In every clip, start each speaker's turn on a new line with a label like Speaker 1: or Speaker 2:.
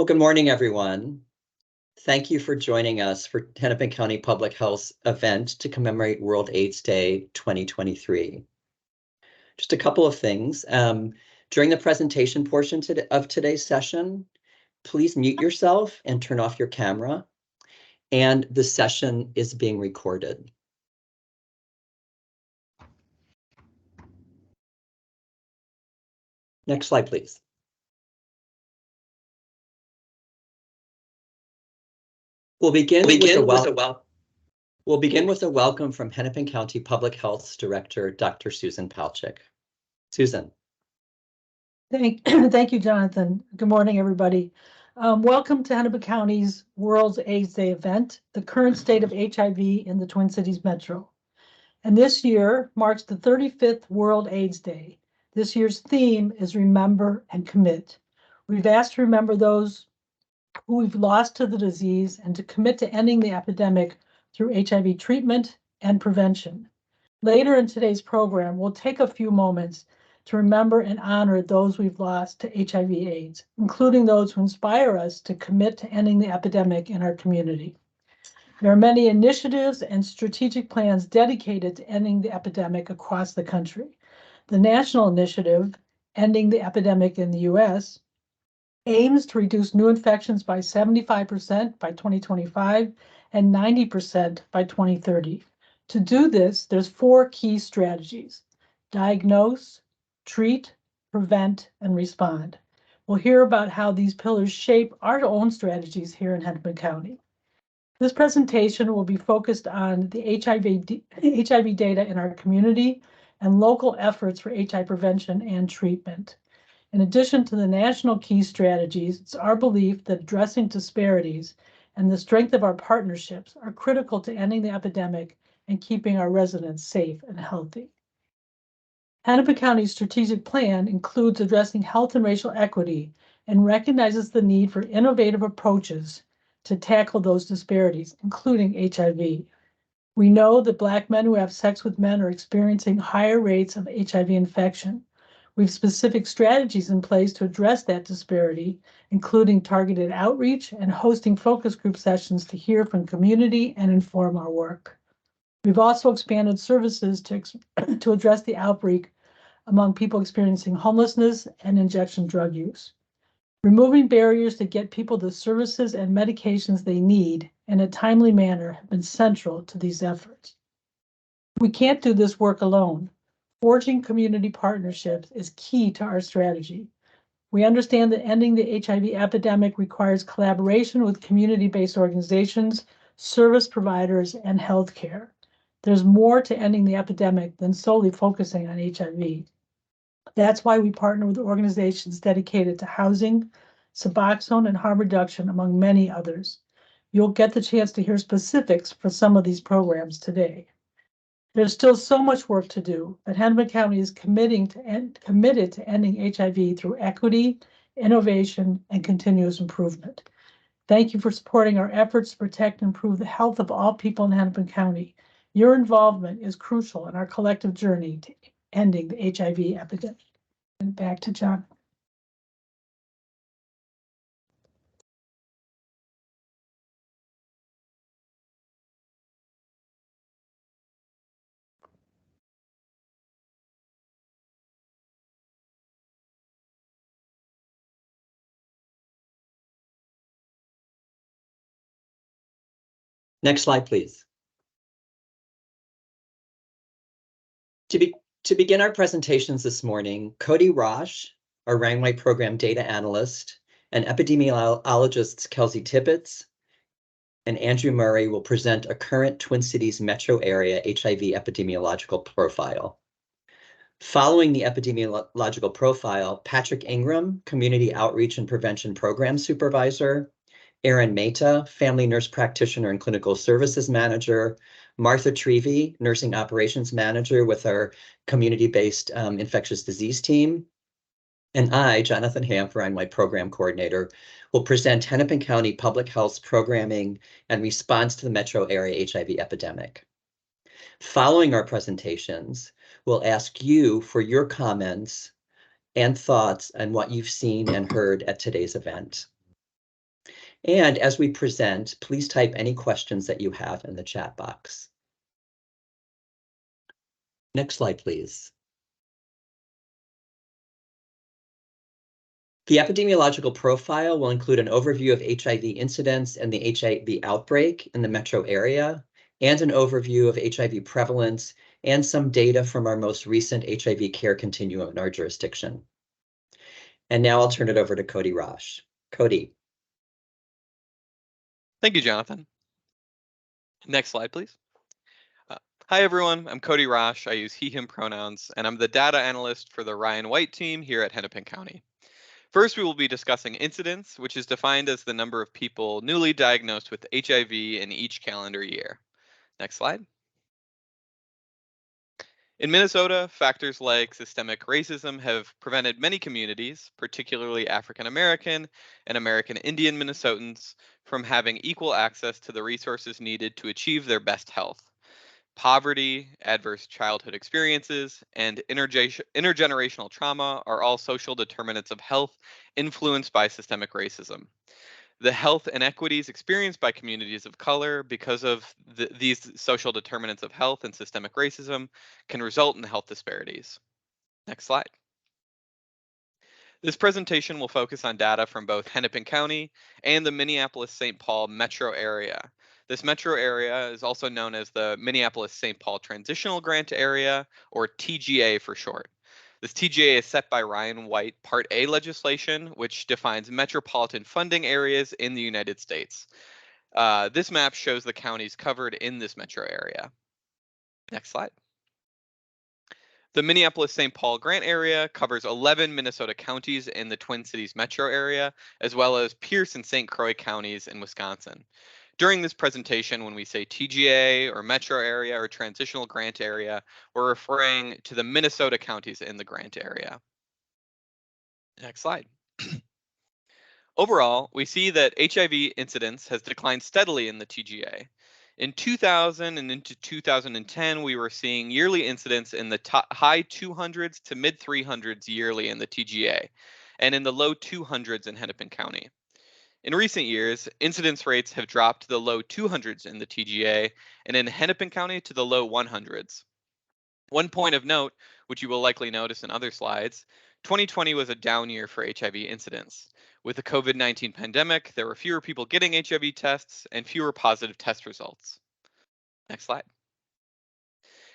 Speaker 1: Well, good morning, everyone. Thank you for joining us for Hennepin County Public Health's event to commemorate World AIDS Day 2023. Just a couple of things. During the presentation portion of today's session, please mute yourself and turn off your camera. And the session is being recorded. Next slide, please. We'll begin with a welcome from Hennepin County Public Health's Director, Dr. Susan Palchik. Susan.
Speaker 2: Thank you, Jonathan. Good morning, everybody. Welcome to Hennepin County's World AIDS Day event, the current state of HIV in the Twin Cities Metro. And this year marks the 35th World AIDS Day. This year's theme is Remember and Commit. We've asked to remember those who we've lost to the disease and to commit to ending the epidemic through HIV treatment and prevention. Later in today's program, we'll take a few moments to remember and honor those we've lost to HIV/AIDS, including those who inspire us to commit to ending the epidemic in our community. There are many initiatives and strategic plans dedicated to ending the epidemic across the country. The national initiative, Ending the Epidemic in the U.S., aims to reduce new infections by 75% by 2025 and 90% by 2030. To do this, there's 4 key strategies: diagnose, treat, prevent, and respond. We'll hear about how these pillars shape our own strategies here in Hennepin County. This presentation will be focused on the HIV data in our community and local efforts for HIV prevention and treatment. In addition to the national key strategies, it's our belief that addressing disparities and the strength of our partnerships are critical to ending the epidemic and keeping our residents safe and healthy. Hennepin County's strategic plan includes addressing health and racial equity and recognizes the need for innovative approaches to tackle those disparities, including HIV. We know that Black men who have sex with men are experiencing higher rates of HIV infection. We have specific strategies in place to address that disparity, including targeted outreach and hosting focus group sessions to hear from community and inform our work. We've also expanded services to address the outbreak among people experiencing homelessness and injection drug use. Removing barriers to get people the services and medications they need in a timely manner have been central to these efforts. We can't do this work alone. Forging community partnerships is key to our strategy. We understand that ending the HIV epidemic requires collaboration with community-based organizations, service providers, and healthcare. There's more to ending the epidemic than solely focusing on HIV. That's why we partner with organizations dedicated to housing, Suboxone, and harm reduction, among many others. You'll get the chance to hear specifics for some of these programs today. There's still so much work to do, but Hennepin County is committed to ending HIV through equity, innovation, and continuous improvement. Thank you for supporting our efforts to protect and improve the health of all people in Hennepin County. Your involvement is crucial in our collective journey to ending the HIV epidemic. And back to John.
Speaker 1: Next slide, please. To begin our presentations this morning, Cody Rosh, our Rangway Program Data Analyst, and epidemiologists Kelsey Tippett and Andrew Murray will present a current Twin Cities metro area HIV epidemiological profile. Following the epidemiological profile, Patrick Ingram, Community Outreach and Prevention Program Supervisor, Erin Mehta, Family Nurse Practitioner and Clinical Services Manager, Martha Trevi, Nursing Operations Manager with our community-based infectious disease team, and I, Jonathan Hamp, Rangway Program Coordinator, will present Hennepin County Public Health's programming and response to the metro area HIV epidemic. Following our presentations, we'll ask you for your comments and thoughts on what you've seen and heard at today's event. And as we present, please type any questions that you have in the chat box. Next slide, please. The epidemiological profile will include an overview of HIV incidence and the HIV outbreak in the metro area, and an overview of HIV prevalence and some data from our most recent HIV care continuum in our jurisdiction. And now I'll turn it over to Cody Rosh. Cody.
Speaker 3: Thank you, Jonathan. Next slide, please. Hi, everyone. I'm Cody Rosh. I use he, him pronouns, and I'm the data analyst for the Ryan White team here at Hennepin County. First, we will be discussing incidence, which is defined as the number of people newly diagnosed with HIV in each calendar year. Next slide. In Minnesota, factors like systemic racism have prevented many communities, particularly African American and American Indian Minnesotans, from having equal access to the resources needed to achieve their best health. Poverty, adverse childhood experiences, and intergenerational trauma are all social determinants of health influenced by systemic racism. The health inequities experienced by communities of color because of these social determinants of health and systemic racism can result in health disparities. Next slide. This presentation will focus on data from both Hennepin County and the Minneapolis-St. Paul metro area. This metro area is also known as the Minneapolis-St. Paul Transitional Grant Area, or TGA for short. This TGA is set by Ryan White Part A legislation, which defines metropolitan funding areas in the United States. This map shows the counties covered in this metro area. Next slide. The Minneapolis-St. Paul grant area covers 11 Minnesota counties in the Twin Cities metro area, as well as Pierce and St. Croix counties in Wisconsin. During this presentation, when we say TGA or metro area or transitional grant area, we're referring to the Minnesota counties in the grant area. Next slide. Overall, we see that HIV incidence has declined steadily in the TGA. In 2000 and into 2010, we were seeing yearly incidence in the high 200s to mid 300s yearly in the TGA, and in the low 200s in Hennepin County. In recent years, incidence rates have dropped to the low 200s in the TGA, and in Hennepin County to the low 100s. One point of note, which you will likely notice in other slides, 2020 was a down year for HIV incidence. With the COVID-19 pandemic, there were fewer people getting HIV tests and fewer positive test results. Next slide.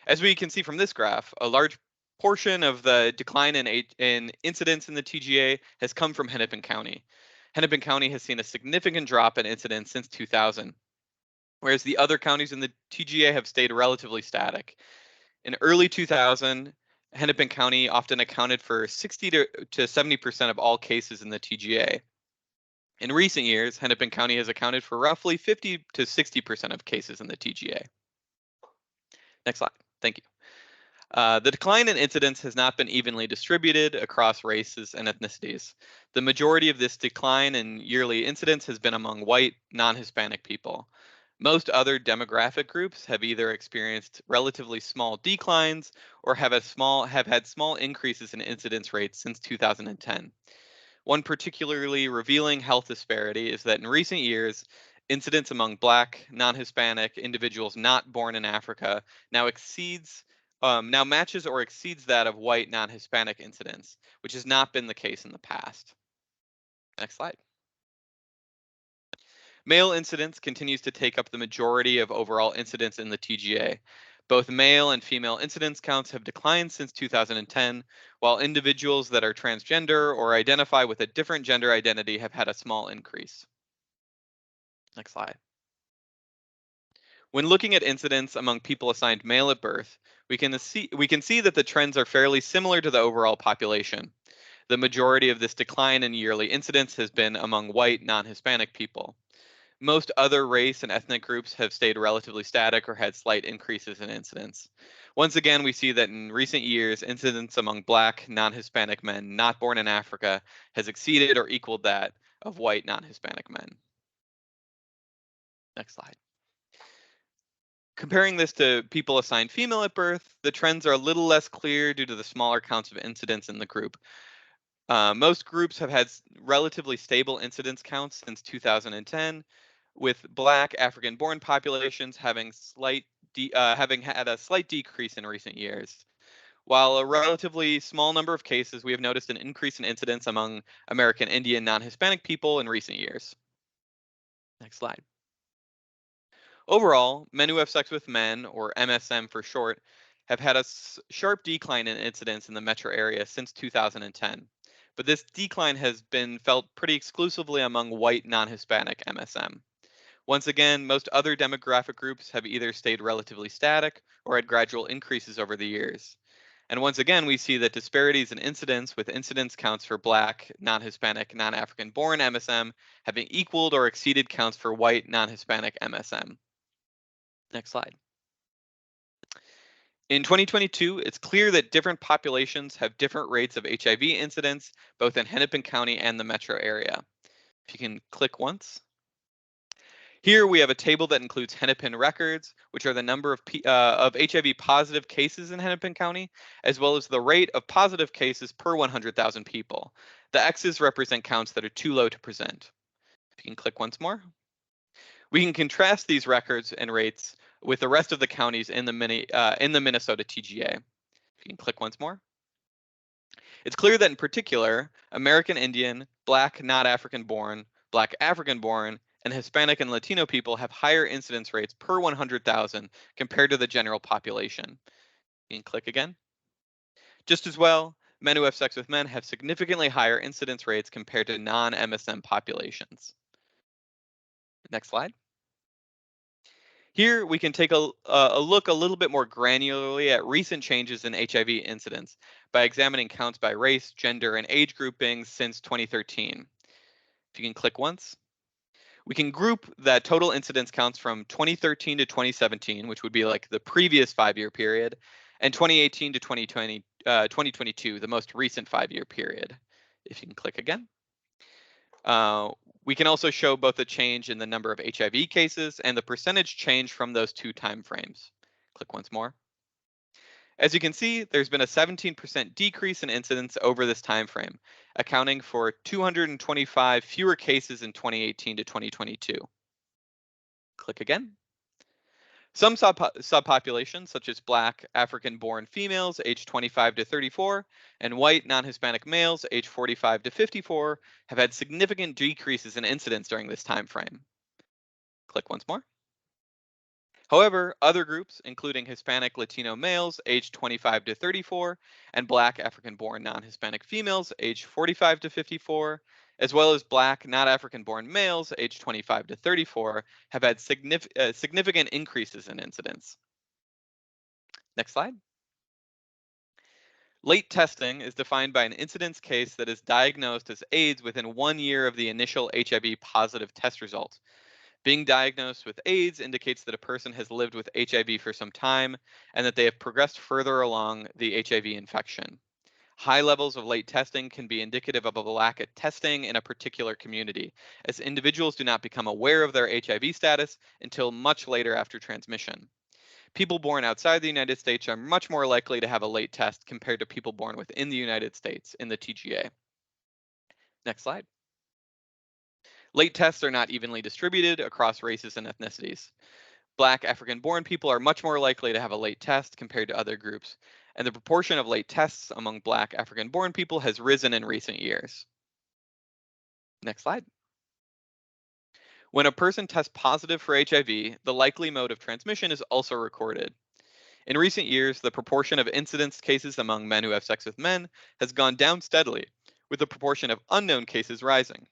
Speaker 3: As we can see from this graph, a large portion of the decline in incidence in the TGA has come from Hennepin County. Hennepin County has seen a significant drop in incidence since 2000, whereas the other counties in the TGA have stayed relatively static. In early 2000, Hennepin County often accounted for 60 to 70% of all cases in the TGA. In recent years, Hennepin County has accounted for roughly 50 to 60% of cases in the TGA. Next slide. Thank you. The decline in incidence has not been evenly distributed across races and ethnicities. The majority of this decline in yearly incidence has been among white, non-Hispanic people. Most other demographic groups have either experienced relatively small declines or have had small increases in incidence rates since 2010. One particularly revealing health disparity is that in recent years, incidence among Black, non-Hispanic individuals not born in Africa now matches or exceeds that of white non-Hispanic incidence, which has not been the case in the past. Next slide. Male incidence continues to take up the majority of overall incidence in the TGA. Both male and female incidence counts have declined since 2010, while individuals that are transgender or identify with a different gender identity have had a small increase. Next slide. When looking at incidence among people assigned male at birth, we can see that the trends are fairly similar to the overall population. The majority of this decline in yearly incidence has been among white, non-Hispanic people. Most other race and ethnic groups have stayed relatively static or had slight increases in incidence. Once again, we see that in recent years, incidence among Black, non-Hispanic men not born in Africa has exceeded or equaled that of white, non-Hispanic men. Next slide. Comparing this to people assigned female at birth, the trends are a little less clear due to the smaller counts of incidence in the group. Most groups have had relatively stable incidence counts since 2010, with Black African-born populations having had a slight decrease in recent years. While a relatively small number of cases, we have noticed an increase in incidence among American Indian non-Hispanic people in recent years. Next slide. Overall, men who have sex with men, or MSM for short, have had a sharp decline in incidence in the metro area since 2010. But this decline has been felt pretty exclusively among white non-Hispanic MSM. Once again, most other demographic groups have either stayed relatively static or had gradual increases over the years. And once again, we see that disparities in incidence with incidence counts for Black, non-Hispanic, non-African born MSM having equaled or exceeded counts for white, non-Hispanic MSM. Next slide. In 2022, it's clear that different populations have different rates of HIV incidence, both in Hennepin County and the metro area. If you can click once. Here we have a table that includes Hennepin records, which are the number of HIV positive cases in Hennepin County, as well as the rate of positive cases per 100,000 people. The X's represent counts that are too low to present. If you can click once more. We can contrast these records and rates with the rest of the counties in the Minnesota TGA. If you can click once more. It's clear that in particular, American Indian, Black not African born, Black African born, and Hispanic and Latino people have higher incidence rates per 100,000 compared to the general population. You can click again. Just as well, men who have sex with men have significantly higher incidence rates compared to non-MSM populations. Next slide. Here we can take a look a little bit more granularly at recent changes in HIV incidence by examining counts by race, gender, and age groupings since 2013. If you can click once. We can group that total incidence counts from 2013 to 2017, which would be like the previous 5-year period, and 2018 to 2022, the most recent 5-year period. If you can click again. We can also show both the change in the number of HIV cases and the percentage change from those two time frames. Click once more. As you can see, there's been a 17% decrease in incidence over this time frame, accounting for 225 fewer cases in 2018 to 2022. Click again. Some subpopulations, such as Black African-born females aged 25 to 34 and white non-Hispanic males aged 45 to 54, have had significant decreases in incidence during this time frame. Click once more. However, other groups, including Hispanic Latino males aged 25 to 34 and Black African-born non-Hispanic females aged 45 to 54, as well as Black not African-born males aged 25 to 34, have had significant increases in incidence. Next slide. Late testing is defined by an incidence case that is diagnosed as AIDS within 1 year of the initial HIV positive test result. Being diagnosed with AIDS indicates that a person has lived with HIV for some time and that they have progressed further along the HIV infection. High levels of late testing can be indicative of a lack of testing in a particular community, as individuals do not become aware of their HIV status until much later after transmission. People born outside the United States are much more likely to have a late test compared to people born within the United States in the TGA. Next slide. Late tests are not evenly distributed across races and ethnicities. Black African-born people are much more likely to have a late test compared to other groups, and the proportion of late tests among Black African-born people has risen in recent years. Next slide. When a person tests positive for HIV, the likely mode of transmission is also recorded. In recent years, the proportion of incidence cases among men who have sex with men has gone down steadily, with the proportion of unknown cases rising.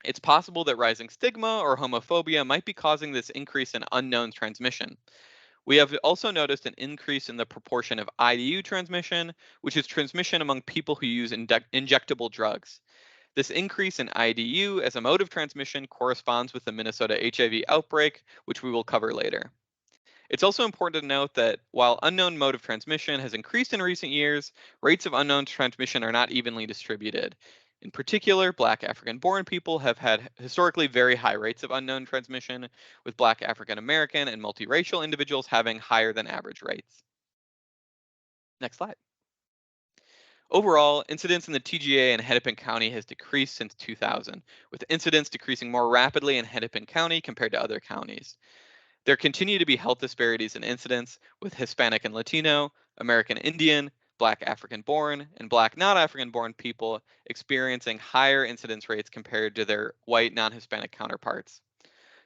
Speaker 3: It's possible that rising stigma or homophobia might be causing this increase in unknown transmission. We have also noticed an increase in the proportion of IDU transmission, which is transmission among people who use injectable drugs. This increase in IDU as a mode of transmission corresponds with the Minnesota HIV outbreak, which we will cover later. It's also important to note that while unknown mode of transmission has increased in recent years, rates of unknown transmission are not evenly distributed. In particular, Black African-born people have had historically very high rates of unknown transmission, with Black African-American and multiracial individuals having higher than average rates. Next slide. Overall, incidence in the TGA in Hennepin County has decreased since 2000, with incidence decreasing more rapidly in Hennepin County compared to other counties. There continue to be health disparities in incidence, with Hispanic and Latino, American Indian, Black African born, and Black not African born people experiencing higher incidence rates compared to their white non Hispanic counterparts.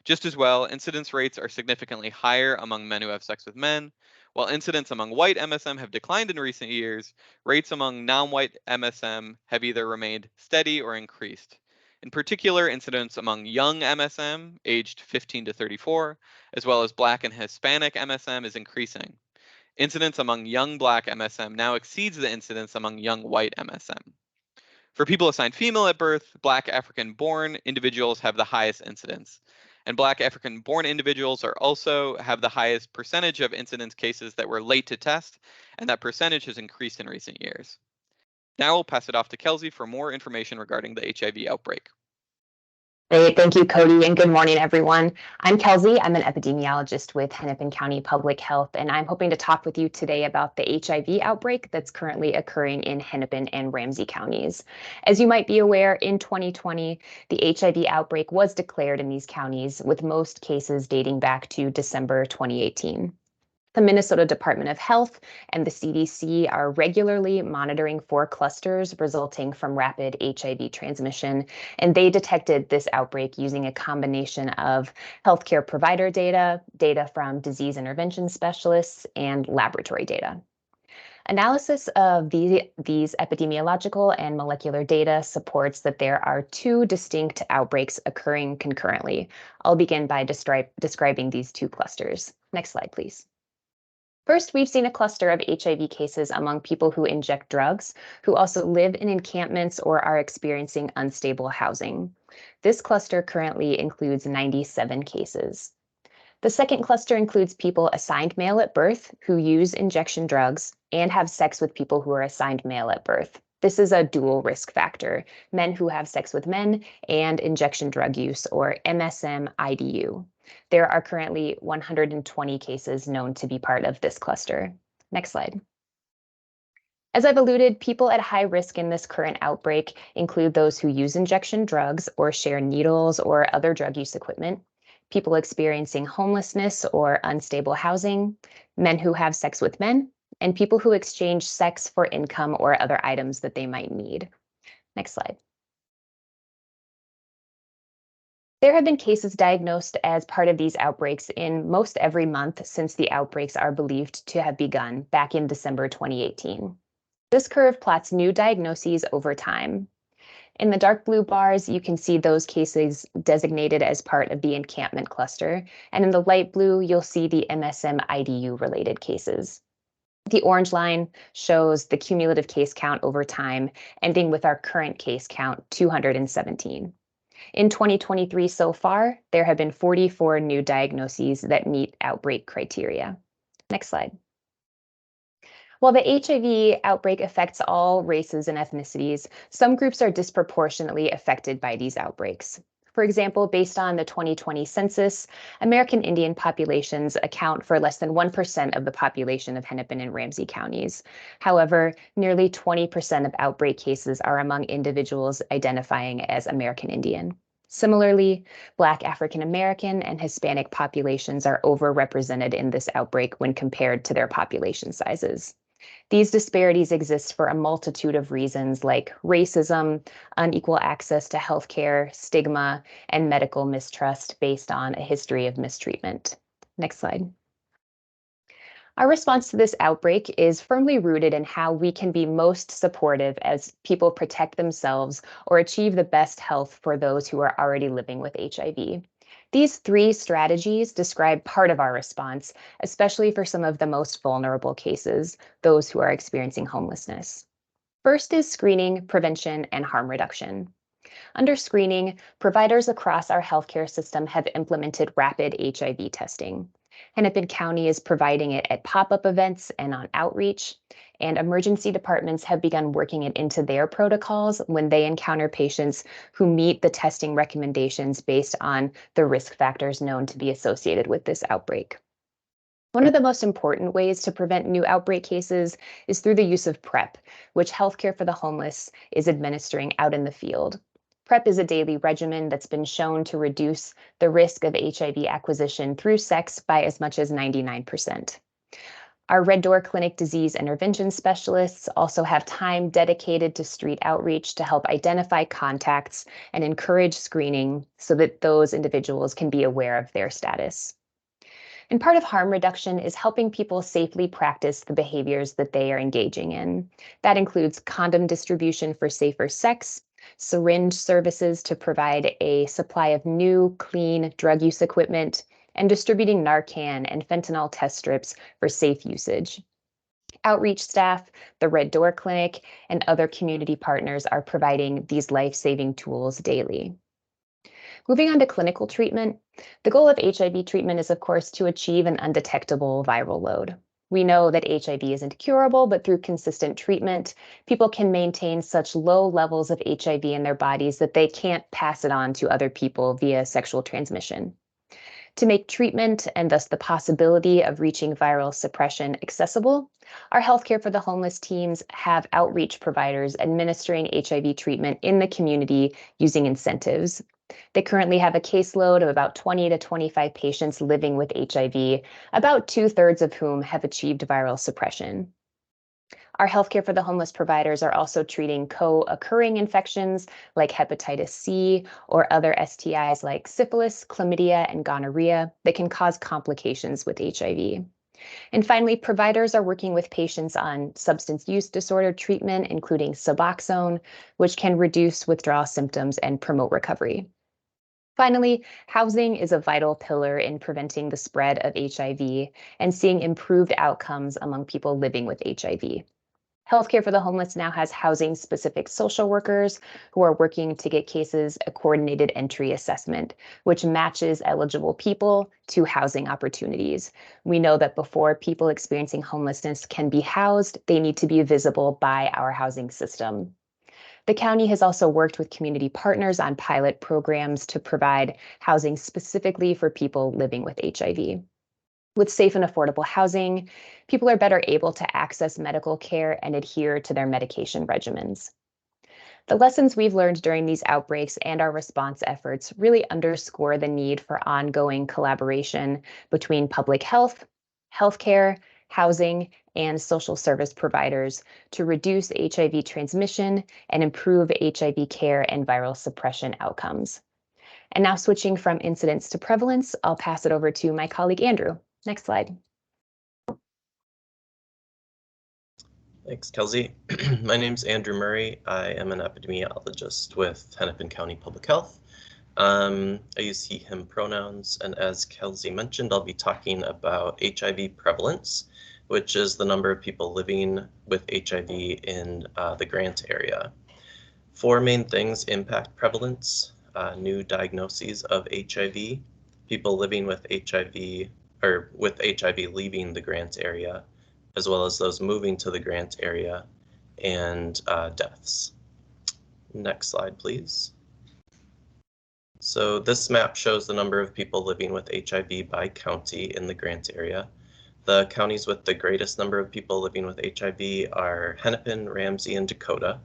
Speaker 3: Just as well, incidence rates are significantly higher among men who have sex with men. While incidence among white MSM have declined in recent years, rates among non-white MSM have either remained steady or increased. In particular, incidence among young MSM, aged 15 to 34, as well as Black and Hispanic MSM is increasing. Incidence among young Black MSM now exceeds the incidence among young white MSM. For people assigned female at birth, Black African-born individuals have the highest incidence. And Black African-born individuals are also have the highest percentage of incidence cases that were late to test, and that percentage has increased in recent years. Now we'll pass it off to Kelsey for more information regarding the HIV outbreak.
Speaker 4: Great, thank you, Cody, and good morning, everyone. I'm Kelsey. I'm an epidemiologist with Hennepin County Public Health, and I'm hoping to talk with you today about the HIV outbreak that's currently occurring in Hennepin and Ramsey counties. As you might be aware, in 2020, the HIV outbreak was declared in these counties, with most cases dating back to December 2018. The Minnesota Department of Health and the CDC are regularly monitoring for clusters resulting from rapid HIV transmission, and they detected this outbreak using a combination of healthcare provider data, data from disease intervention specialists, and laboratory data. Analysis of these epidemiological and molecular data supports that there are two distinct outbreaks occurring concurrently. I'll begin by describing these two clusters. Next slide, please. First, we've seen a cluster of HIV cases among people who inject drugs, who also live in encampments or are experiencing unstable housing. This cluster currently includes 97 cases. The second cluster includes people assigned male at birth who use injection drugs and have sex with people who are assigned male at birth. This is a dual risk factor, men who have sex with men and injection drug use, or MSM-IDU. There are currently 120 cases known to be part of this cluster. Next slide. As I've alluded, people at high risk in this current outbreak include those who use injection drugs or share needles or other drug use equipment, people experiencing homelessness or unstable housing, men who have sex with men, and people who exchange sex for income or other items that they might need. Next slide. There have been cases diagnosed as part of these outbreaks in most every month since the outbreaks are believed to have begun back in December 2018. This curve plots new diagnoses over time. In the dark blue bars, you can see those cases designated as part of the encampment cluster, and in the light blue, you'll see the MSM-IDU related cases. The orange line shows the cumulative case count over time, ending with our current case count, 217. In 2023 so far, there have been 44 new diagnoses that meet outbreak criteria. Next slide. While the HIV outbreak affects all races and ethnicities, some groups are disproportionately affected by these outbreaks. For example, based on the 2020 census, American Indian populations account for less than 1% of the population of Hennepin and Ramsey counties. However, nearly 20% of outbreak cases are among individuals identifying as American Indian. Similarly, Black African American and Hispanic populations are overrepresented in this outbreak when compared to their population sizes. These disparities exist for a multitude of reasons like racism, unequal access to healthcare, stigma, and medical mistrust based on a history of mistreatment. Next slide. Our response to this outbreak is firmly rooted in how we can be most supportive as people protect themselves or achieve the best health for those who are already living with HIV. These three strategies describe part of our response, especially for some of the most vulnerable cases, those who are experiencing homelessness. First is screening, prevention, and harm reduction. Under screening, providers across our healthcare system have implemented rapid HIV testing. Hennepin County is providing it at pop-up events and on outreach, and emergency departments have begun working it into their protocols when they encounter patients who meet the testing recommendations based on the risk factors known to be associated with this outbreak. One of the most important ways to prevent new outbreak cases is through the use of PrEP, which Healthcare for the Homeless is administering out in the field. PrEP is a daily regimen that's been shown to reduce the risk of HIV acquisition through sex by as much as 99%. Our Red Door Clinic disease intervention specialists also have time dedicated to street outreach to help identify contacts and encourage screening so that those individuals can be aware of their status. And part of harm reduction is helping people safely practice the behaviors that they are engaging in. That includes condom distribution for safer sex, syringe services to provide a supply of new, clean drug use equipment, and distributing Narcan and fentanyl test strips for safe usage. Outreach staff, the Red Door Clinic, and other community partners are providing these life-saving tools daily. Moving on to clinical treatment, the goal of HIV treatment is, of course, to achieve an undetectable viral load. We know that HIV isn't curable, but through consistent treatment, people can maintain such low levels of HIV in their bodies that they can't pass it on to other people via sexual transmission. To make treatment and thus the possibility of reaching viral suppression accessible, our Healthcare for the Homeless teams have outreach providers administering HIV treatment in the community using incentives. They currently have a caseload of about 20 to 25 patients living with HIV, about 2/3 of whom have achieved viral suppression. Our Healthcare for the Homeless providers are also treating co-occurring infections like hepatitis C or other STIs like syphilis, chlamydia, and gonorrhea that can cause complications with HIV. And finally, providers are working with patients on substance use disorder treatment, including Suboxone, which can reduce withdrawal symptoms and promote recovery. Finally, housing is a vital pillar in preventing the spread of HIV and seeing improved outcomes among people living with HIV. Healthcare for the Homeless now has housing-specific social workers who are working to get cases a coordinated entry assessment, which matches eligible people to housing opportunities. We know that before people experiencing homelessness can be housed, they need to be visible by our housing system. The county has also worked with community partners on pilot programs to provide housing specifically for people living with HIV. With safe and affordable housing, people are better able to access medical care and adhere to their medication regimens. The lessons we've learned during these outbreaks and our response efforts really underscore the need for ongoing collaboration between public health, healthcare, housing, and social service providers to reduce HIV transmission and improve HIV care and viral suppression outcomes. And now switching from incidence to prevalence, I'll pass it over to my colleague, Andrew. Next slide.
Speaker 5: Thanks, Kelsey. My name's Andrew Murray. I am an epidemiologist with Hennepin County Public Health. I use he, him pronouns, and as Kelsey mentioned, I'll be talking about HIV prevalence, which is the number of people living with HIV in the Grant area. 4 main things impact prevalence: new diagnoses of HIV, people living with HIV or with HIV leaving the Grant area, as well as those moving to the Grant area, and deaths. Next slide, please. So this map shows the number of people living with HIV by county in the Grant area. The counties with the greatest number of people living with HIV are Hennepin, Ramsey, and Dakota,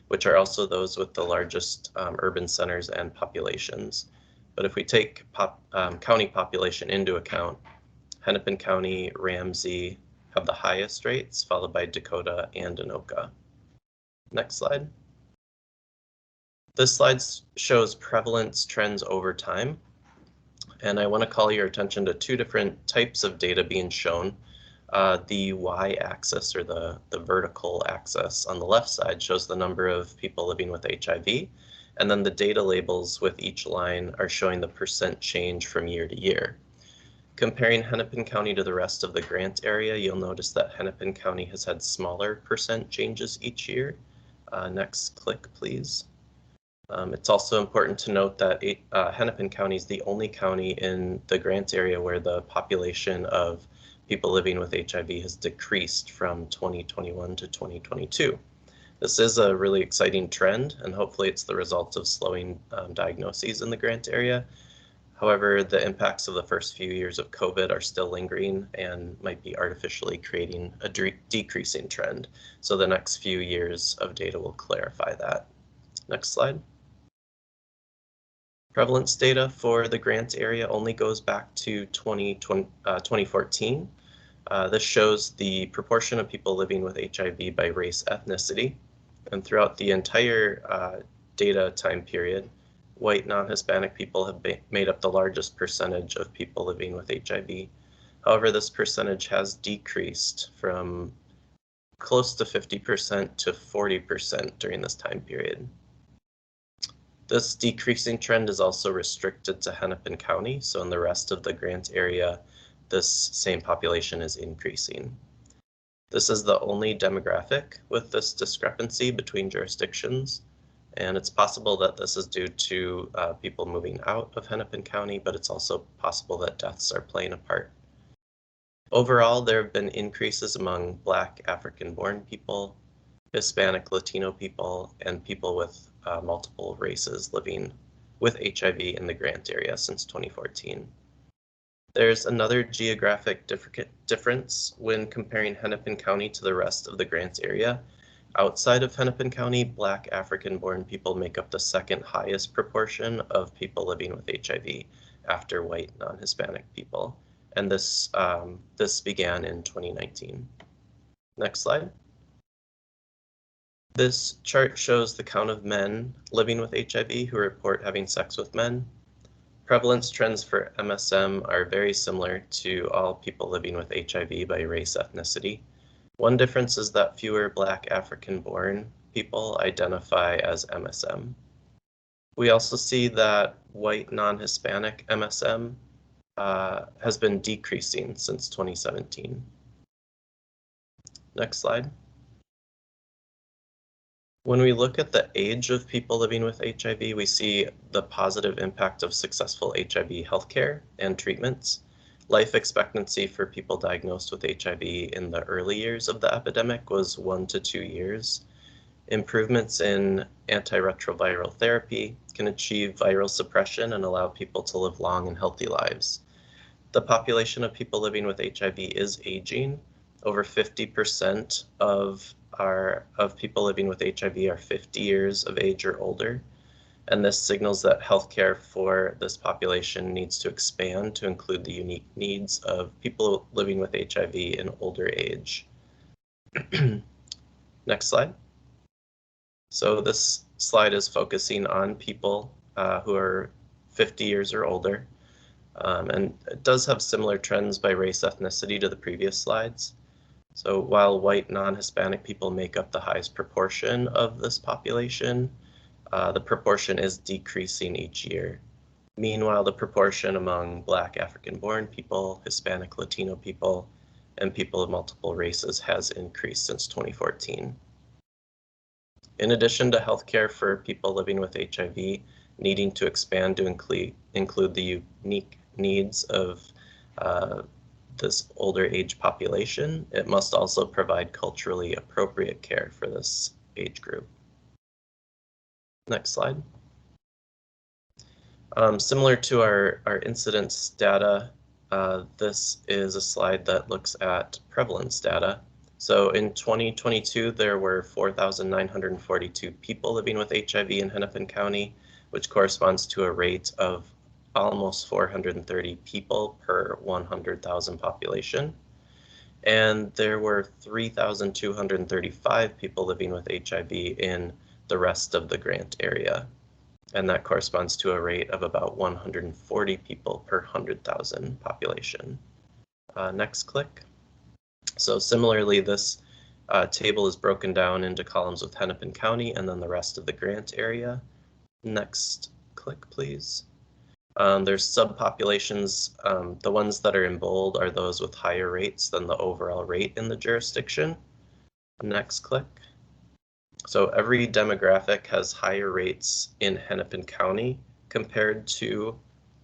Speaker 5: which are also those with the largest urban centers and populations. But if we take county population into account, Hennepin County, Ramsey have the highest rates, followed by Dakota and Anoka. Next slide. This slide shows prevalence trends over time. And I want to call your attention to 2 different types of data being shown. The y-axis, or the vertical axis on the left side, shows the number of people living with HIV. And then the data labels with each line are showing the % change from year to year. Comparing Hennepin County to the rest of the Grant area, you'll notice that Hennepin County has had smaller % changes each year. Next click, please. It's also important to note that Hennepin County is the only county in the Grant area where the population of people living with HIV has decreased from 2021 to 2022. This is a really exciting trend, and hopefully it's the result of slowing diagnoses in the Grant area. However, the impacts of the first few years of COVID are still lingering and might be artificially creating a decreasing trend. So the next few years of data will clarify that. Next slide. Prevalence data for the grant area only goes back to 2014. This shows the proportion of people living with HIV by race ethnicity. And throughout the entire data time period, white non-Hispanic people have made up the largest percentage of people living with HIV. However, this percentage has decreased from close to 50% to 40% during this time period. This decreasing trend is also restricted to Hennepin County, so in the rest of the grant area, this same population is increasing. This is the only demographic with this discrepancy between jurisdictions, and it's possible that this is due to people moving out of Hennepin County, but it's also possible that deaths are playing a part. Overall, there have been increases among Black African-born people, Hispanic Latino people, and people with multiple races living with HIV in the grant area since 2014. There's another geographic difference when comparing Hennepin County to the rest of the grant area. Outside of Hennepin County, Black African-born people make up the second highest proportion of people living with HIV after white non-Hispanic people. And this began in 2019. Next slide. This chart shows the count of men living with HIV who report having sex with men. Prevalence trends for MSM are very similar to all people living with HIV by race ethnicity. One difference is that fewer Black African-born people identify as MSM. We also see that white non-Hispanic MSM has been decreasing since 2017. Next slide. When we look at the age of people living with HIV, we see the positive impact of successful HIV healthcare and treatments. Life expectancy for people diagnosed with HIV in the early years of the epidemic was 1 to 2 years. Improvements in antiretroviral therapy can achieve viral suppression and allow people to live long and healthy lives. The population of people living with HIV is aging. Over 50% of people living with HIV are 50 years of age or older, and this signals that healthcare for this population needs to expand to include the unique needs of people living with HIV in older age. Next slide. So this slide is focusing on people who are 50 years or older, and it does have similar trends by race ethnicity to the previous slides. So while white non-Hispanic people make up the highest proportion of this population, the proportion is decreasing each year. Meanwhile, the proportion among Black African-born people, Hispanic Latino people, and people of multiple races has increased since 2014. In addition to healthcare for people living with HIV needing to expand to include the unique needs of this older age population, it must also provide culturally appropriate care for this age group. Next slide. Similar to our incidence data, this is a slide that looks at prevalence data. So in 2022, there were 4,942 people living with HIV in Hennepin County, which corresponds to a rate of almost 430 people per 100,000 population. And there were 3,235 people living with HIV in the rest of the grant area. And that corresponds to a rate of about 140 people per 100,000 population. Next click. So similarly, this table is broken down into columns with Hennepin County and then the rest of the grant area. Next click, please. There's subpopulations. The ones that are in bold are those with higher rates than the overall rate in the jurisdiction. Next click. So every demographic has higher rates in Hennepin County compared to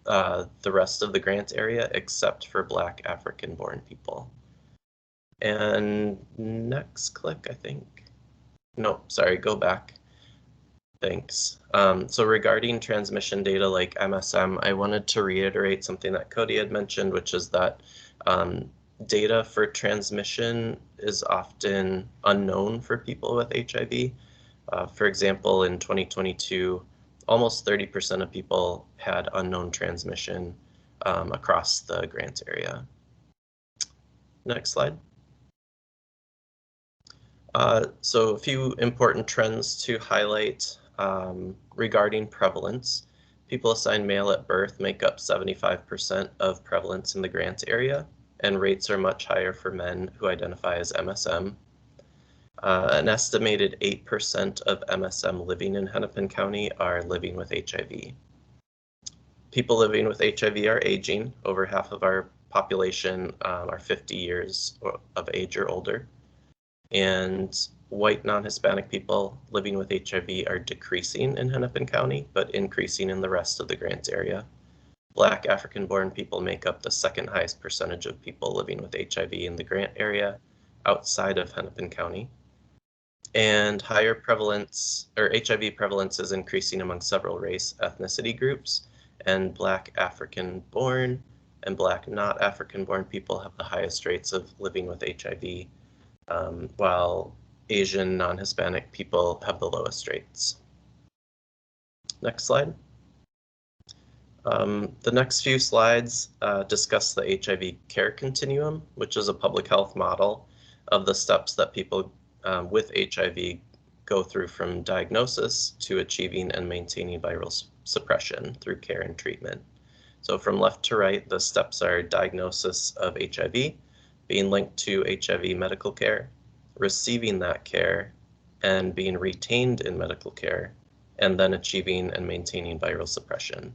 Speaker 5: the rest of the grant area, except for Black African-born people. And next click, I think. No, sorry, go back. Thanks. So regarding transmission data like MSM, I wanted to reiterate something that Cody had mentioned, which is that data for transmission is often unknown for people with HIV. For example, in 2022, almost 30% of people had unknown transmission across the grant area. Next slide. So a few important trends to highlight regarding prevalence. People assigned male at birth make up 75% of prevalence in the grant area, and rates are much higher for men who identify as MSM. An estimated 8% of MSM living in Hennepin County are living with HIV. People living with HIV are aging. Over half of our population are 50 years of age or older. And white non-Hispanic people living with HIV are decreasing in Hennepin County, but increasing in the rest of the grant area. Black African-born people make up the second highest percentage of people living with HIV in the grant area outside of Hennepin County. And higher prevalence, or HIV prevalence, is increasing among several race ethnicity groups, and Black African-born and Black not African-born people have the highest rates of living with HIV, while Asian non-Hispanic people have the lowest rates. Next slide. The next few slides discuss the HIV care continuum, which is a public health model of the steps that people with HIV go through from diagnosis to achieving and maintaining viral suppression through care and treatment. So from left to right, the steps are diagnosis of HIV, being linked to HIV medical care, receiving that care, and being retained in medical care, and then achieving and maintaining viral suppression.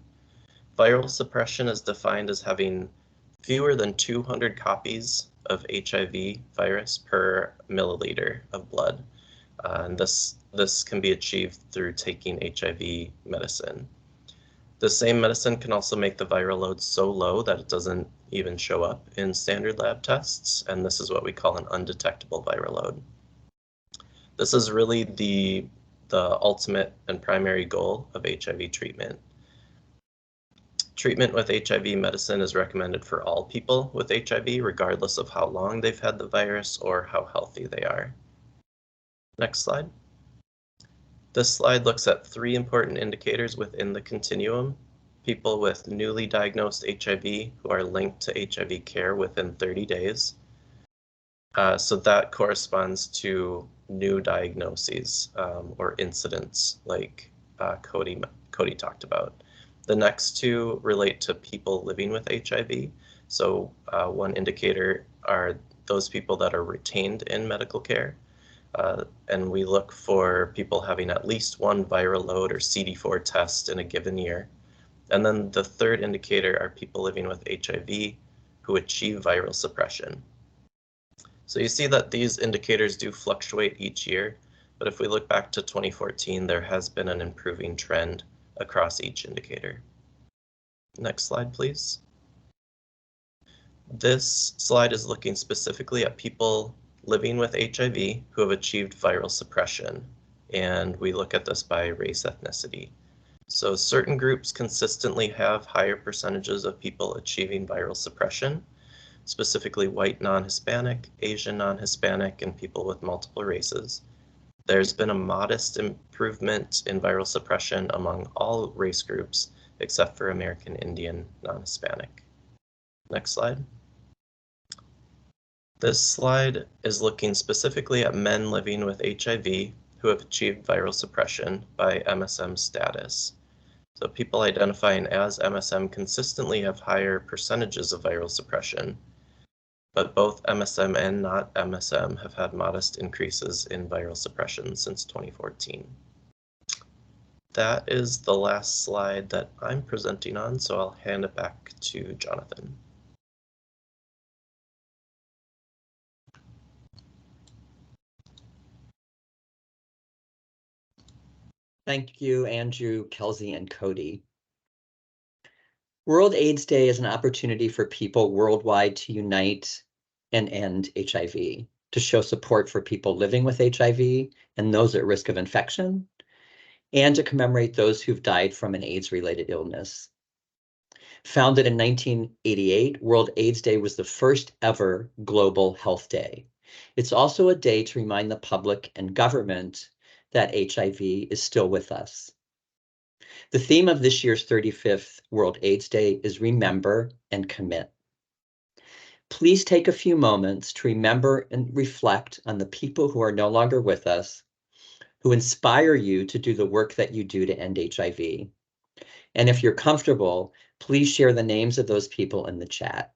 Speaker 5: Viral suppression is defined as having fewer than 200 copies of HIV virus per milliliter of blood. And this can be achieved through taking HIV medicine. The same medicine can also make the viral load so low that it doesn't even show up in standard lab tests, and this is what we call an undetectable viral load. This is really the ultimate and primary goal of HIV treatment. Treatment with HIV medicine is recommended for all people with HIV, regardless of how long they've had the virus or how healthy they are. Next slide. This slide looks at 3 important indicators within the continuum. People with newly diagnosed HIV who are linked to HIV care within 30 days. So that corresponds to new diagnoses or incidents like Cody talked about. The next 2 relate to people living with HIV. So one indicator are those people that are retained in medical care. And we look for people having at least 1 viral load or CD4 test in a given year. And then the third indicator are people living with HIV who achieve viral suppression. So you see that these indicators do fluctuate each year, but if we look back to 2014, there has been an improving trend across each indicator. Next slide, please. This slide is looking specifically at people living with HIV who have achieved viral suppression, and we look at this by race ethnicity. So certain groups consistently have higher percentages of people achieving viral suppression, specifically white non-Hispanic, Asian non-Hispanic, and people with multiple races. There's been a modest improvement in viral suppression among all race groups except for American Indian non-Hispanic. Next slide. This slide is looking specifically at men living with HIV who have achieved viral suppression by MSM status. So people identifying as MSM consistently have higher percentages of viral suppression, but both MSM and not MSM have had modest increases in viral suppression since 2014. That is the last slide that I'm presenting on, so I'll hand it back to Jonathan.
Speaker 1: Thank you, Andrew, Kelsey, and Cody. World AIDS Day is an opportunity for people worldwide to unite and end HIV, to show support for people living with HIV and those at risk of infection, and to commemorate those who've died from an AIDS-related illness. Founded in 1988, World AIDS Day was the first ever global health day. It's also a day to remind the public and government that HIV is still with us. The theme of this year's 35th World AIDS Day is Remember and Commit. Please take a few moments to remember and reflect on the people who are no longer with us, who inspire you to do the work that you do to end HIV. And if you're comfortable, please share the names of those people in the chat.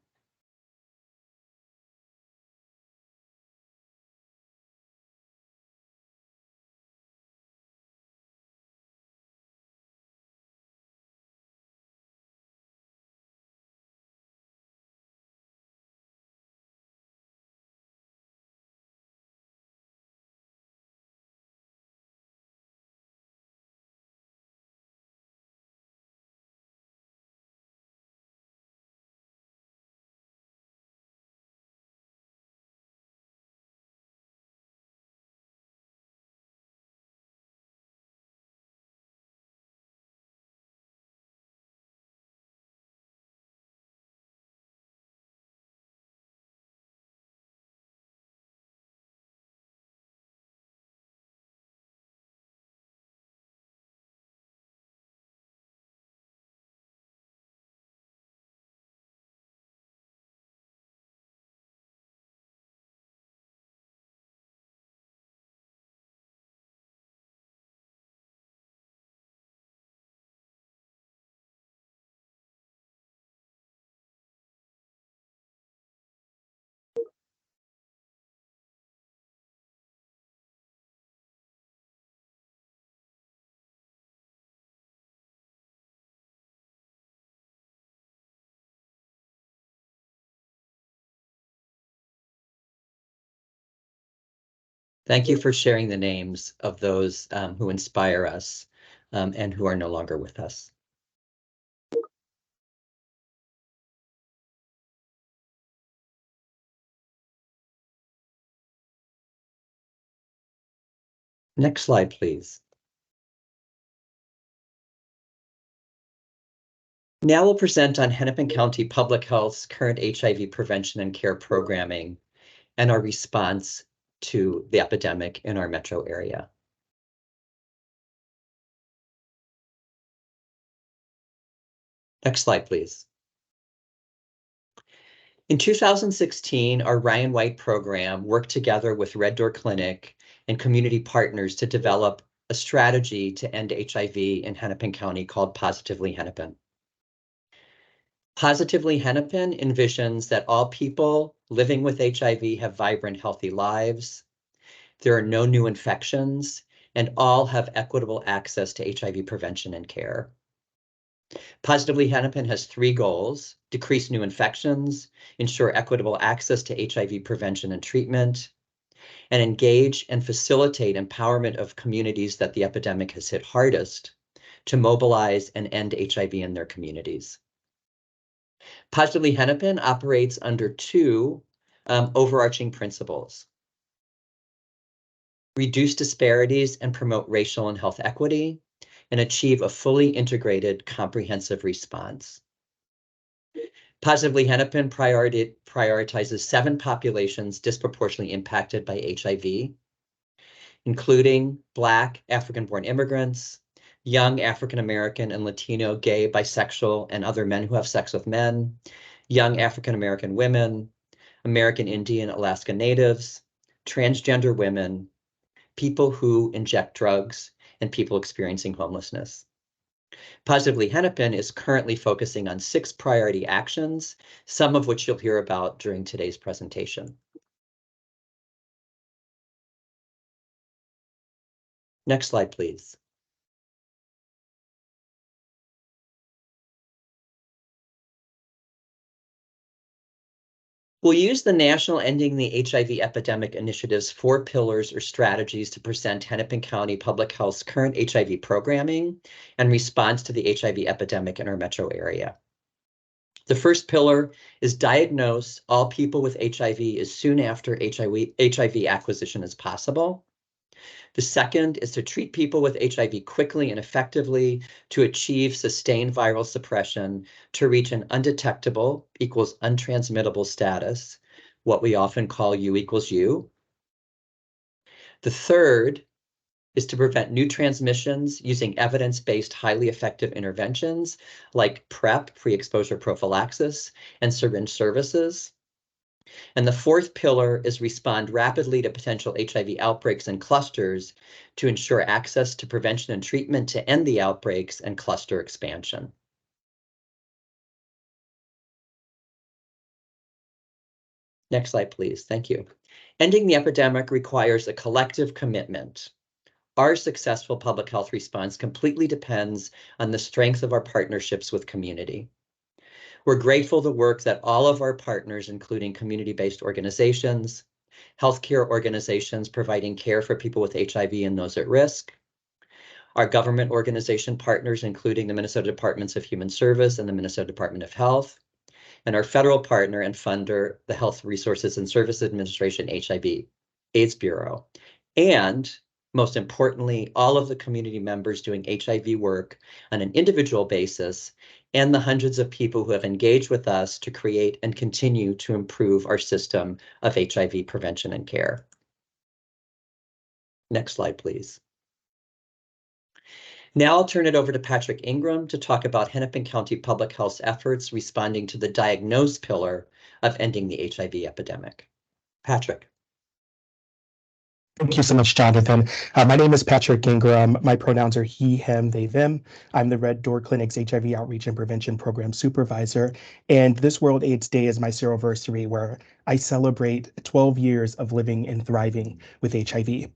Speaker 1: Thank you for sharing the names of those who inspire us and who are no longer with us. Next slide, please. Now we'll present on Hennepin County Public Health's current HIV prevention and care programming and our response to the epidemic in our metro area. Next slide, please. In 2016, our Ryan White program worked together with Red Door Clinic and community partners to develop a strategy to end HIV in Hennepin County called Positively Hennepin. Positively Hennepin envisions that all people living with HIV have vibrant, healthy lives. There are no new infections, and all have equitable access to HIV prevention and care. Positively Hennepin has 3 goals: decrease new infections, ensure equitable access to HIV prevention and treatment, and engage and facilitate empowerment of communities that the epidemic has hit hardest to mobilize and end HIV in their communities. Positively Hennepin operates under 2 overarching principles: reduce disparities and promote racial and health equity, and achieve a fully integrated, comprehensive response. Positively Hennepin prioritizes 7 populations disproportionately impacted by HIV, including Black, African-born immigrants, young African-American and Latino, gay, bisexual, and other men who have sex with men, young African-American women, American Indian, Alaska Natives, transgender women, people who inject drugs, and people experiencing homelessness. Positively Hennepin is currently focusing on 6 priority actions, some of which you'll hear about during today's presentation. Next slide, please. We'll use the National Ending the HIV Epidemic Initiative's 4 pillars or strategies to present Hennepin County Public Health's current HIV programming and response to the HIV epidemic in our metro area. The first pillar is diagnose all people with HIV as soon after HIV acquisition as possible. The second is to treat people with HIV quickly and effectively to achieve sustained viral suppression to reach an undetectable equals untransmittable status, what we often call U equals U. The third is to prevent new transmissions using evidence-based, highly effective interventions like PrEP, pre-exposure prophylaxis, and syringe services. And the fourth pillar is respond rapidly to potential HIV outbreaks and clusters to ensure access to prevention and treatment to end the outbreaks and cluster expansion. Next slide, please. Thank you. Ending the epidemic requires a collective commitment. Our successful public health response completely depends on the strength of our partnerships with community. We're grateful for the work that all of our partners, including community-based organizations, healthcare organizations providing care for people with HIV and those at risk, our government organization partners, including the Minnesota Departments of Human Service and the Minnesota Department of Health, and our federal partner and funder, the Health Resources and Services Administration HIV/AIDS Bureau, and most importantly, all of the community members doing HIV work on an individual basis, and the hundreds of people who have engaged with us to create and continue to improve our system of HIV prevention and care. Next slide, please. Now I'll turn it over to Patrick Ingram to talk about Hennepin County Public Health's efforts responding to the diagnose pillar of ending the HIV epidemic. Patrick.
Speaker 6: Thank you so much, Jonathan. My name is Patrick Ingram. My pronouns are he, him, they, them. I'm the Red Door Clinic's HIV Outreach and Prevention Program Supervisor. And this World AIDS Day is my seroversary, where I celebrate 12 years of living and thriving with HIV.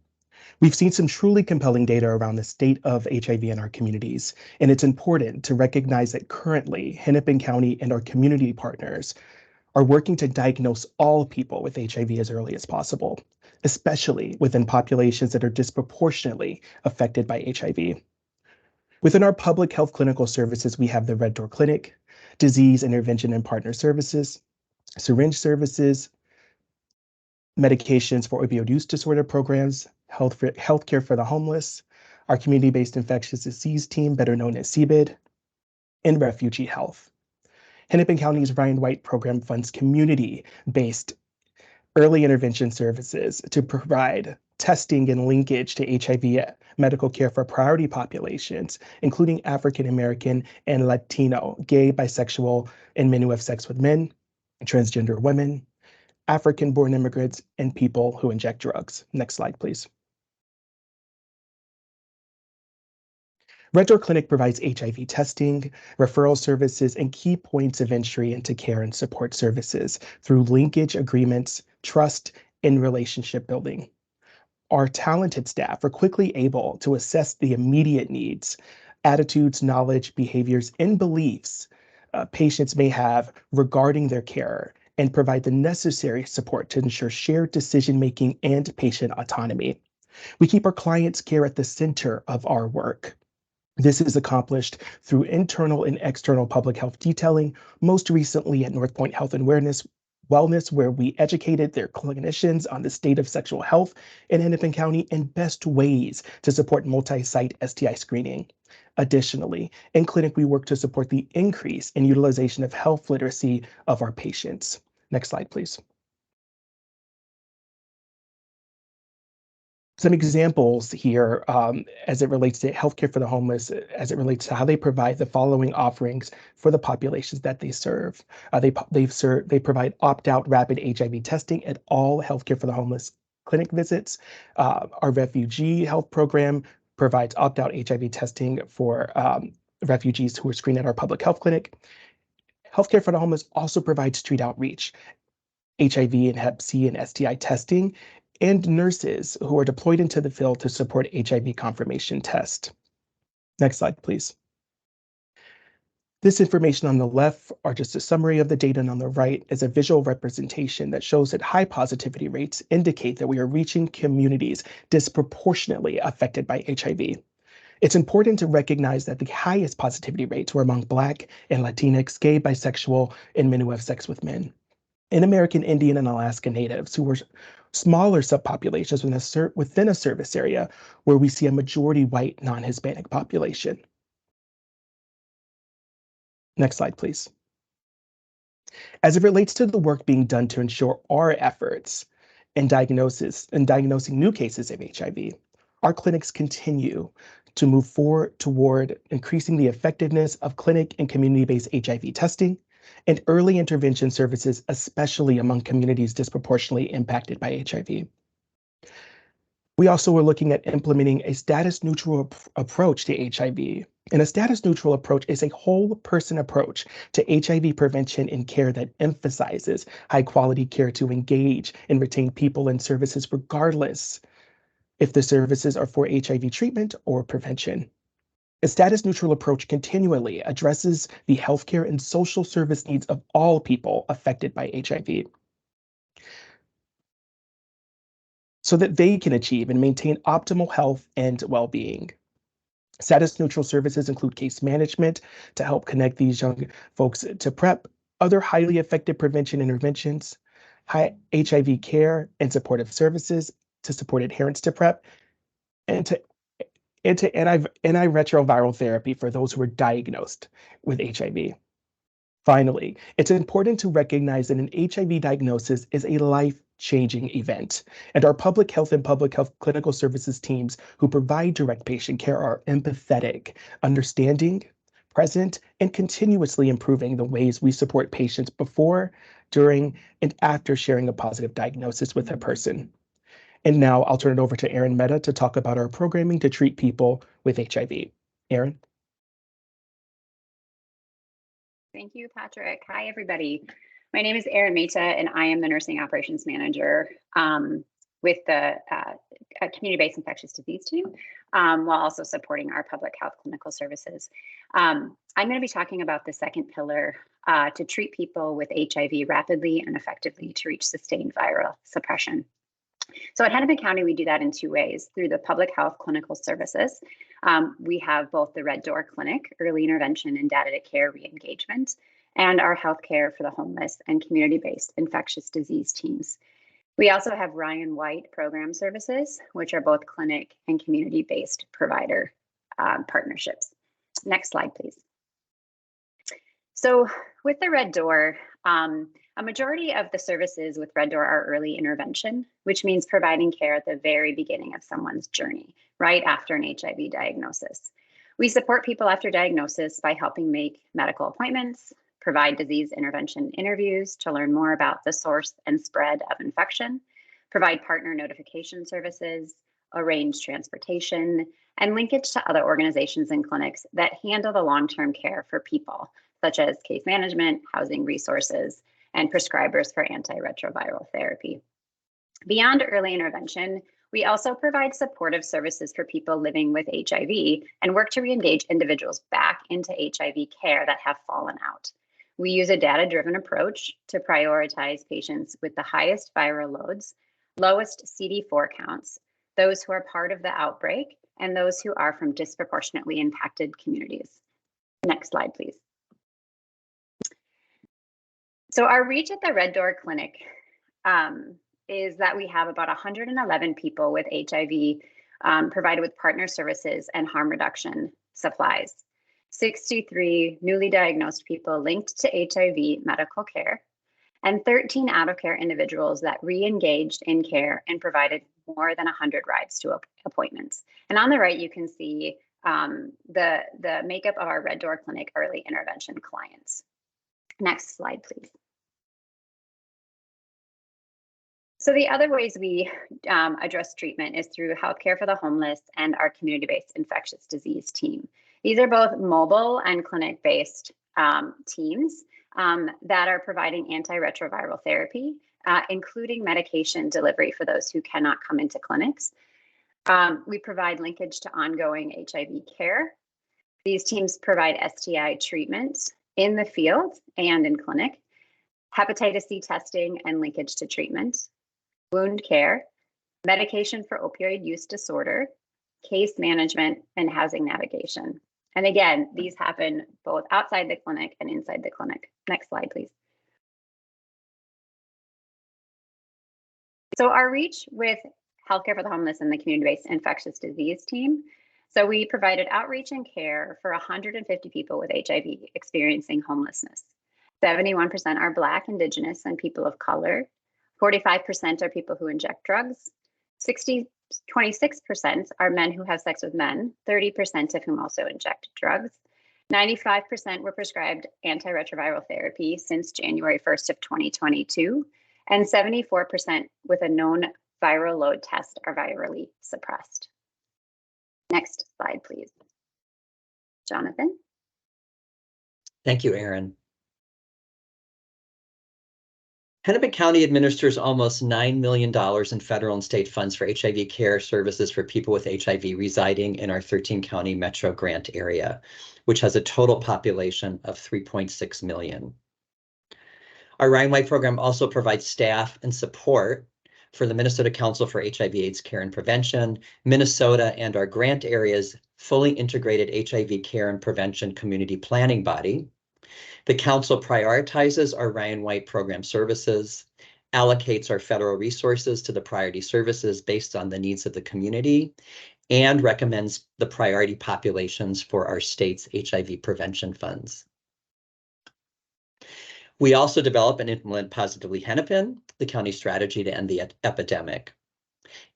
Speaker 6: We've seen some truly compelling data around the state of HIV in our communities, and it's important to recognize that currently Hennepin County and our community partners are working to diagnose all people with HIV as early as possible, especially within populations that are disproportionately affected by HIV. Within our public health clinical services, we have the Red Door Clinic, Disease Intervention and Partner Services, Syringe Services, medications for opioid use disorder programs, healthcare for the homeless, our community-based infectious disease team, better known as CBID, and refugee health. Hennepin County's Ryan White program funds community-based early intervention services to provide testing and linkage to HIV medical care for priority populations, including African American and Latino, gay, bisexual, and men who have sex with men, transgender women, African-born immigrants, and people who inject drugs. Next slide, please. Red Door Clinic provides HIV testing, referral services, and key points of entry into care and support services through linkage agreements, trust, and relationship building. Our talented staff are quickly able to assess the immediate needs, attitudes, knowledge, behaviors, and beliefs patients may have regarding their care, and provide the necessary support to ensure shared decision-making and patient autonomy. We keep our clients' care at the center of our work. This is accomplished through internal and external public health detailing, most recently at North Point Health and Wellness, where we educated their clinicians on the state of sexual health in Hennepin County and best ways to support multi-site STI screening. Additionally, in clinic, we work to support the increase in utilization of health literacy of our patients. Next slide, please. Some examples here as it relates to healthcare for the homeless, as it relates to how they provide the following offerings for the populations that they serve. They provide opt-out rapid HIV testing at all healthcare for the homeless clinic visits. Our refugee health program provides opt-out HIV testing for refugees who are screened at our public health clinic. Healthcare for the homeless also provides street outreach, HIV and Hep C and STI testing, and nurses who are deployed into the field to support HIV confirmation test. Next slide, please. This information on the left are just a summary of the data, and on the right is a visual representation that shows that high positivity rates indicate that we are reaching communities disproportionately affected by HIV. It's important to recognize that the highest positivity rates were among Black and Latinx, gay, bisexual, and men who have sex with men. And American Indian and Alaska Natives, who were smaller subpopulations within a service area where we see a majority white non-Hispanic population. Next slide, please. As it relates to the work being done to ensure our efforts in diagnosing new cases of HIV, our clinics continue to move forward toward increasing the effectiveness of clinic and community-based HIV testing and early intervention services, especially among communities disproportionately impacted by HIV. We also are looking at implementing a status-neutral approach to HIV. And a status-neutral approach is a whole person approach to HIV prevention and care that emphasizes high-quality care to engage and retain people and services regardless if the services are for HIV treatment or prevention. A status-neutral approach continually addresses the healthcare and social service needs of all people affected by HIV, so that they can achieve and maintain optimal health and well-being. Status-neutral services include case management to help connect these young folks to PrEP, other highly effective prevention interventions, high HIV care and supportive services to support adherence to PrEP, and to antiretroviral therapy for those who are diagnosed with HIV. Finally, it's important to recognize that an HIV diagnosis is a life-changing event, and our public health and public health clinical services teams who provide direct patient care are empathetic, understanding, present, and continuously improving the ways we support patients before, during, and after sharing a positive diagnosis with a person. And now I'll turn it over to Erin Mehta to talk about our programming to treat people with HIV. Erin?
Speaker 7: Thank you, Patrick. Hi, everybody. My name is Erin Mehta, and I am the Nursing Operations Manager with the Community-Based Infectious Disease team, while also supporting our public health clinical services. I'm going to be talking about the second pillar, to treat people with HIV rapidly and effectively to reach sustained viral suppression. So at Hennepin County, we do that in two ways. Through the public health clinical services, we have both the Red Door Clinic, early intervention and data to care re-engagement, and our healthcare for the homeless and community-based infectious disease teams. We also have Ryan White program services, which are both clinic and community-based provider partnerships. Next slide, please. So with the Red Door, a majority of the services with Red Door are early intervention, which means providing care at the very beginning of someone's journey, right after an HIV diagnosis. We support people after diagnosis by helping make medical appointments, provide disease intervention interviews to learn more about the source and spread of infection, provide partner notification services, arrange transportation, and linkage to other organizations and clinics that handle the long-term care for people, such as case management, housing resources, and prescribers for antiretroviral therapy. Beyond early intervention, we also provide supportive services for people living with HIV and work to re-engage individuals back into HIV care that have fallen out. We use a data-driven approach to prioritize patients with the highest viral loads, lowest CD4 counts, those who are part of the outbreak, and those who are from disproportionately impacted communities. Next slide, please. So our reach at the Red Door Clinic is that we have about 111 people with HIV provided with partner services and harm reduction supplies, 63 newly diagnosed people linked to HIV medical care, and 13 out-of-care individuals that re-engaged in care and provided more than 100 rides to appointments. And on the right, you can see the makeup of our Red Door Clinic early intervention clients. Next slide, please. So the other ways we address treatment is through healthcare for the homeless and our community-based infectious disease team. These are both mobile and clinic-based teams that are providing antiretroviral therapy, including medication delivery for those who cannot come into clinics. We provide linkage to ongoing HIV care. These teams provide STI treatments in the field and in clinic, hepatitis C testing and linkage to treatment, wound care, medication for opioid use disorder, case management, and housing navigation. And again, these happen both outside the clinic and inside the clinic. Next slide, please. So our reach with Healthcare for the Homeless and the community-based infectious disease team. So we provided outreach and care for 150 people with HIV experiencing homelessness. 71% are Black, Indigenous, and people of color. 45% are people who inject drugs. 26% are men who have sex with men, 30% of whom also inject drugs. 95% were prescribed antiretroviral therapy since January 1st of 2022, and 74% with a known viral load test are virally suppressed. Next slide, please. Jonathan.
Speaker 1: Thank you, Erin. Hennepin County administers almost $9 million in federal and state funds for HIV care services for people with HIV residing in our 13-county metro grant area, which has a total population of 3.6 million. Our Ryan White program also provides staff and support for the Minnesota Council for HIV/AIDS Care and Prevention, Minnesota, and our grant area's fully integrated HIV care and prevention community planning body. The council prioritizes our Ryan White program services, allocates our federal resources to the priority services based on the needs of the community, and recommends the priority populations for our state's HIV prevention funds. We also develop and implement Positively Hennepin, the county strategy to end the epidemic.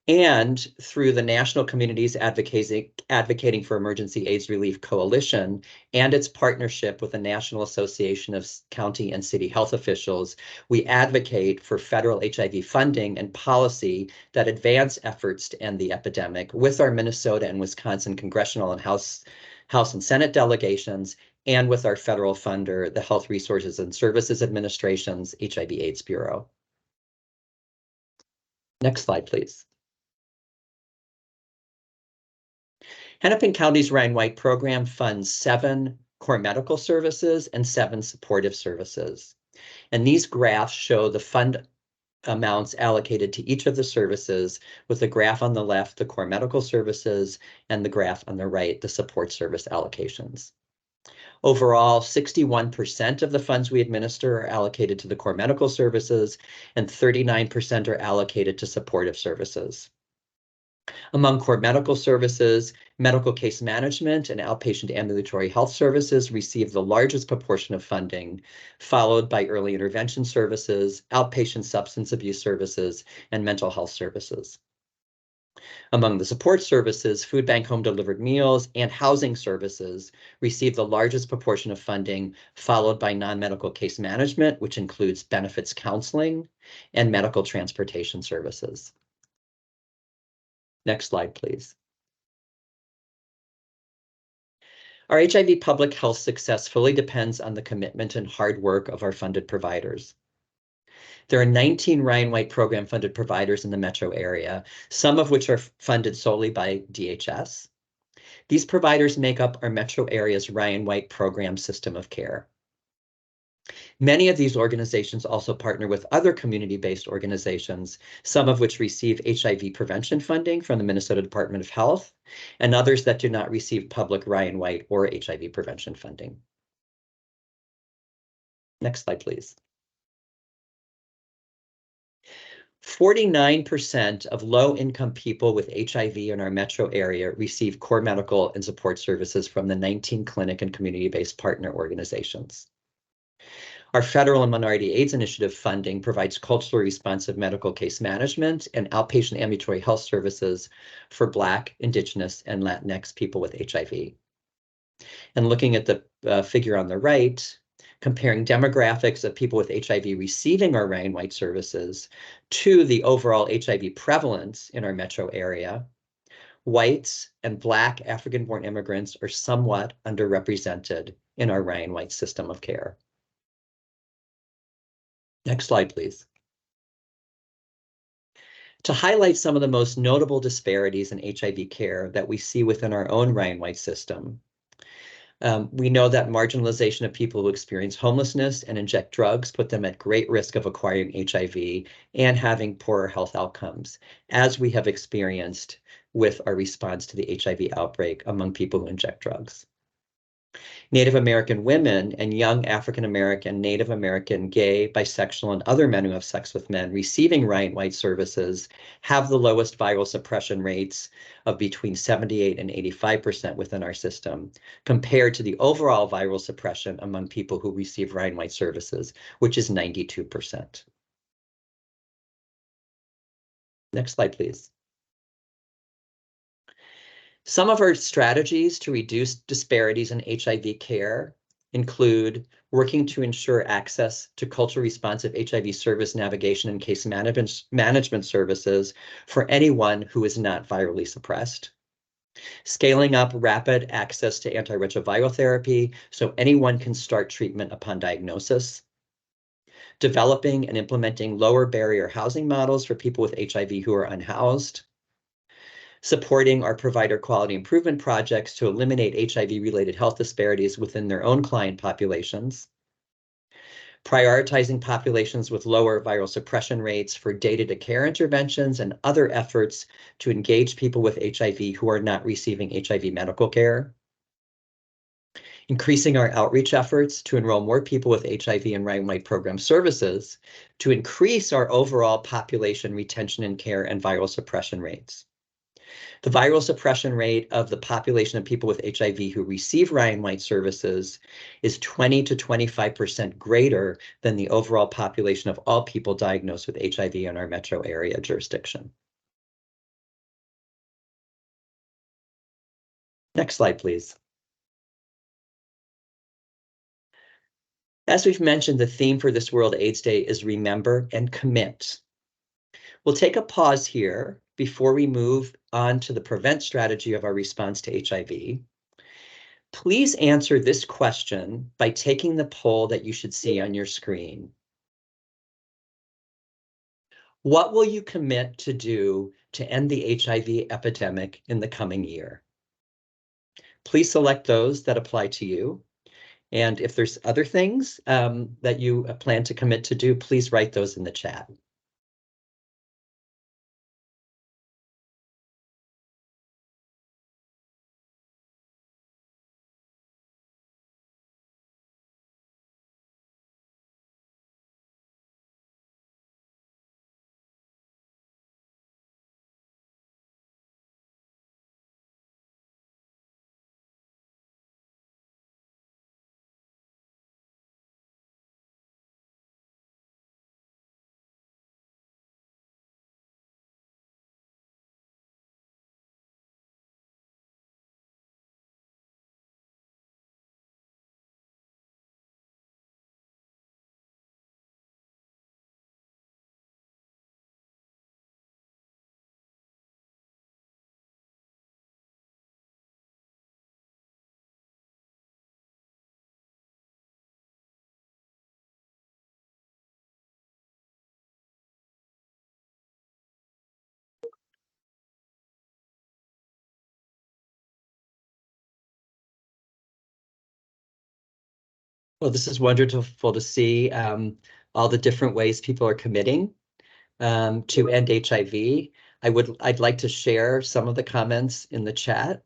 Speaker 1: And through the National Communities Advocating for Emergency AIDS Relief Coalition and its partnership with the National Association of County and City Health Officials, we advocate for federal HIV funding and policy that advance efforts to end the epidemic with our Minnesota and Wisconsin congressional and House and Senate delegations, and with our federal funder, the Health Resources and Services Administration's HIV/AIDS Bureau. Next slide, please. Hennepin County's Ryan White program funds 7 core medical services and 7 supportive services. And these graphs show the fund amounts allocated to each of the services, with the graph on the left, the core medical services, and the graph on the right, the support service allocations. Overall, 61% of the funds we administer are allocated to the core medical services, and 39% are allocated to supportive services. Among core medical services, medical case management and outpatient ambulatory health services receive the largest proportion of funding, followed by early intervention services, outpatient substance abuse services, and mental health services. Among the support services, food bank home delivered meals and housing services receive the largest proportion of funding, followed by non-medical case management, which includes benefits counseling and medical transportation services. Next slide, please. Our HIV public health success fully depends on the commitment and hard work of our funded providers. There are 19 Ryan White program funded providers in the metro area, some of which are funded solely by DHS. These providers make up our metro area's Ryan White program system of care. Many of these organizations also partner with other community-based organizations, some of which receive HIV prevention funding from the Minnesota Department of Health, and others that do not receive public Ryan White or HIV prevention funding. Next slide, please. 49% of low-income people with HIV in our metro area receive core medical and support services from the 19 clinic and community-based partner organizations. Our federal and Minority AIDS Initiative funding provides culturally responsive medical case management and outpatient ambulatory health services for Black, Indigenous, and Latinx people with HIV. And looking at the figure on the right, comparing demographics of people with HIV receiving our Ryan White services to the overall HIV prevalence in our metro area, whites and Black African-born immigrants are somewhat underrepresented in our Ryan White system of care. Next slide, please. To highlight some of the most notable disparities in HIV care that we see within our own Ryan White system, we know that marginalization of people who experience homelessness and inject drugs put them at great risk of acquiring HIV and having poorer health outcomes, as we have experienced with our response to the HIV outbreak among people who inject drugs. Native American women and young African American, Native American, gay, bisexual, and other men who have sex with men receiving Ryan White services have the lowest viral suppression rates of between 78 and 85% within our system, compared to the overall viral suppression among people who receive Ryan White services, which is 92%. Next slide, please. Some of our strategies to reduce disparities in HIV care include working to ensure access to culture responsive HIV service navigation and case management services for anyone who is not virally suppressed, scaling up rapid access to antiretroviral therapy so anyone can start treatment upon diagnosis, developing and implementing lower barrier housing models for people with HIV who are unhoused, supporting our provider quality improvement projects to eliminate HIV-related health disparities within their own client populations, prioritizing populations with lower viral suppression rates for data to care interventions and other efforts to engage people with HIV who are not receiving HIV medical care, increasing our outreach efforts to enroll more people with HIV in Ryan White program services to increase our overall population retention and care and viral suppression rates. The viral suppression rate of the population of people with HIV who receive Ryan White services is 20 to 25% greater than the overall population of all people diagnosed with HIV in our metro area jurisdiction. Next slide, please. As we've mentioned, the theme for this World AIDS Day is remember and commit. We'll take a pause here before we move on to the prevent strategy of our response to HIV. Please answer this question by taking the poll that you should see on your screen. What will you commit to do to end the HIV epidemic in the coming year? Please select those that apply to you. And if there's other things that you plan to commit to do, please write those in the chat. Well, this is wonderful to see all the different ways people are committing to end HIV. I'd like to share some of the comments in the chat.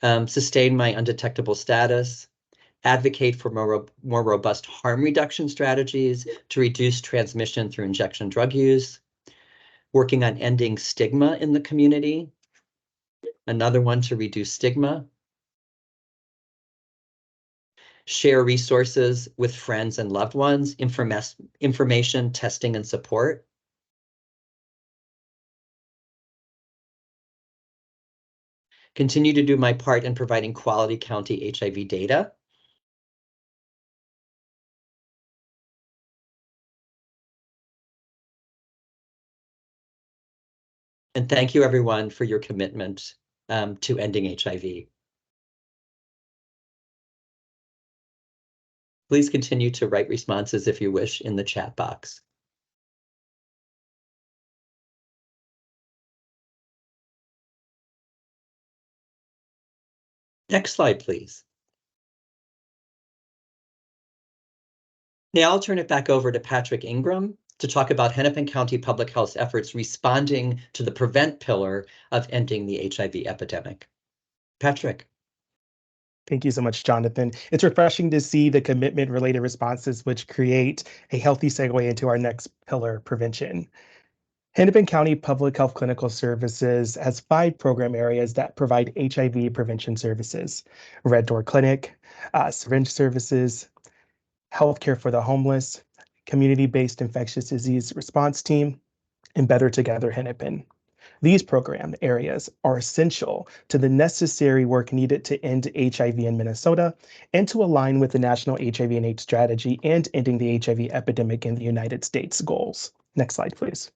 Speaker 1: Sustain my undetectable status, advocate for more robust harm reduction strategies to reduce transmission through injection drug use, working on ending stigma in the community, another one to reduce stigma, share resources with friends and loved ones, information, testing, and support. Continue to do my part in providing quality county HIV data. And thank you, everyone, for your commitment to ending HIV. Please continue to write responses if you wish in the chat box. Next slide, please. Now I'll turn it back over to Patrick Ingram to talk about Hennepin County Public Health's efforts responding to the prevent pillar of ending the HIV epidemic. Patrick.
Speaker 6: Thank you so much, Jonathan. It's refreshing to see the commitment-related responses which create a healthy segue into our next pillar, prevention. Hennepin County Public Health Clinical Services has 5 program areas that provide HIV prevention services: Red Door Clinic, syringe services, healthcare for the homeless, community-based infectious disease response team, and Better Together Hennepin. These program areas are essential to the necessary work needed to end HIV in Minnesota and to align with the National HIV and AIDS Strategy and ending the HIV epidemic in the United States goals. Next slide, please.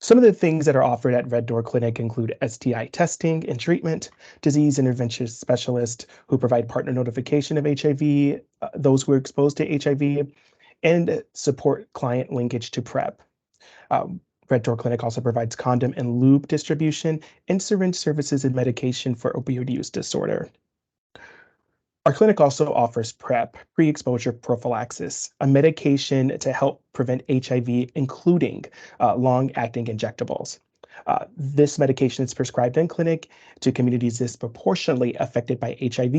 Speaker 6: Some of the things that are offered at Red Door Clinic include STI testing and treatment, disease intervention specialists who provide partner notification of HIV, those who are exposed to HIV, and support client linkage to PrEP. Red Door Clinic also provides condom and lube distribution and syringe services and medication for opioid use disorder. Our clinic also offers PrEP, pre-exposure prophylaxis, a medication to help prevent HIV, including long-acting injectables. This medication is prescribed in clinic to communities disproportionately affected by HIV,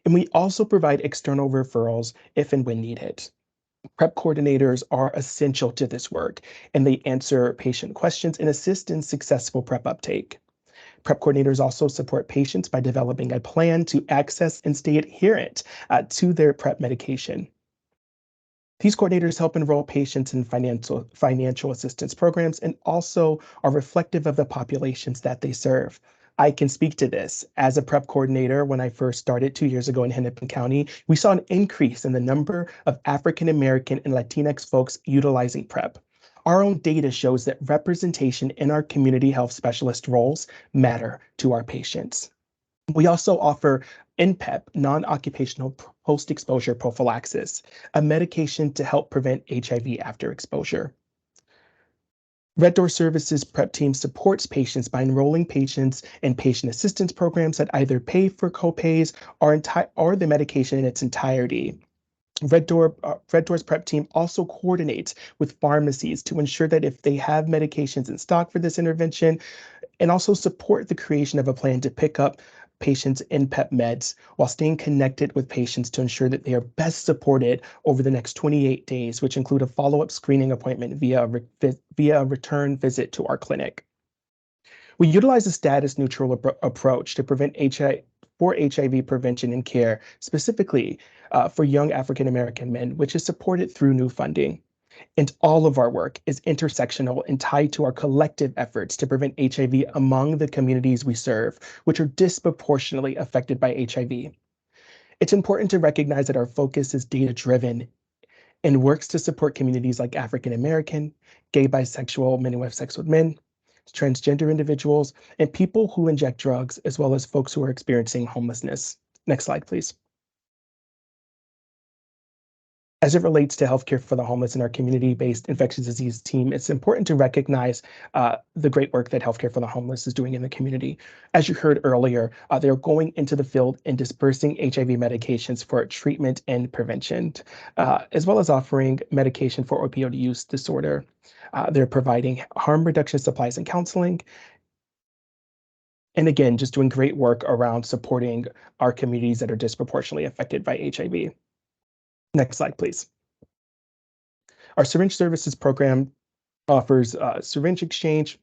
Speaker 6: and we also provide external referrals if and when needed. PrEP coordinators are essential to this work, and they answer patient questions and assist in successful PrEP uptake. PrEP coordinators also support patients by developing a plan to access and stay adherent to their PrEP medication. These coordinators help enroll patients in financial assistance programs and also are reflective of the populations that they serve. I can speak to this. As a PrEP coordinator, when I first started 2 years ago in Hennepin County, we saw an increase in the number of African American and Latinx folks utilizing PrEP. Our own data shows that representation in our community health specialist roles matter to our patients. We also offer NPEP, non-occupational post-exposure prophylaxis, a medication to help prevent HIV after exposure. Red Door Services PrEP team supports patients by enrolling patients in patient assistance programs that either pay for copays or the medication in its entirety. Red Door's PrEP team also coordinates with pharmacies to ensure that if they have medications in stock for this intervention, and also support the creation of a plan to pick up patients' NPEP meds while staying connected with patients to ensure that they are best supported over the next 28 days, which include a follow-up screening appointment via a return visit to our clinic. We utilize a status-neutral approach to prevent HIV prevention and care, specifically for young African American men, which is supported through new funding. And all of our work is intersectional and tied to our collective efforts to prevent HIV among the communities we serve, which are disproportionately affected by HIV. It's important to recognize that our focus is data-driven and works to support communities like African American, gay, bisexual, men who have sex with men, transgender individuals, and people who inject drugs, as well as folks who are experiencing homelessness. Next slide, please. As it relates to healthcare for the homeless in our community-based infectious disease team, it's important to recognize the great work that healthcare for the homeless is doing in the community. As you heard earlier, they're going into the field and dispersing HIV medications for treatment and prevention, as well as offering medication for opioid use disorder. They're providing harm reduction supplies and counseling. And again, just doing great work around supporting our communities that are disproportionately affected by HIV. Next slide, please. Our syringe services program offers syringe exchange,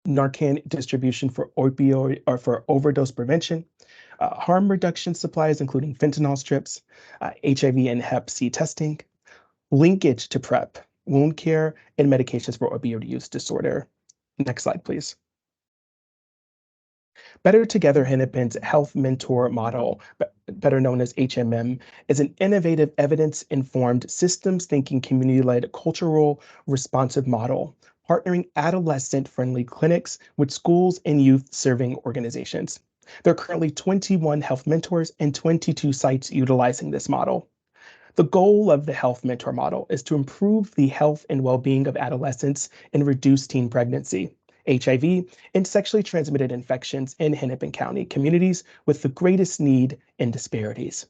Speaker 6: Narcan distribution for opioid or for overdose prevention, harm reduction supplies, including fentanyl strips, HIV and Hep C testing, linkage to PrEP, wound care, and medications for opioid use disorder. Next slide, please. Better Together Hennepin's Health Mentor Model, better known as HMM, is an innovative, evidence-informed, systems-thinking, community-led, cultural, responsive model, partnering adolescent-friendly clinics with schools and youth-serving organizations. There are currently 21 health mentors and 22 sites utilizing this model. The goal of the Health Mentor Model is to improve the health and well-being of adolescents and reduce teen pregnancy, HIV, and sexually transmitted infections in Hennepin County communities with the greatest need and disparities.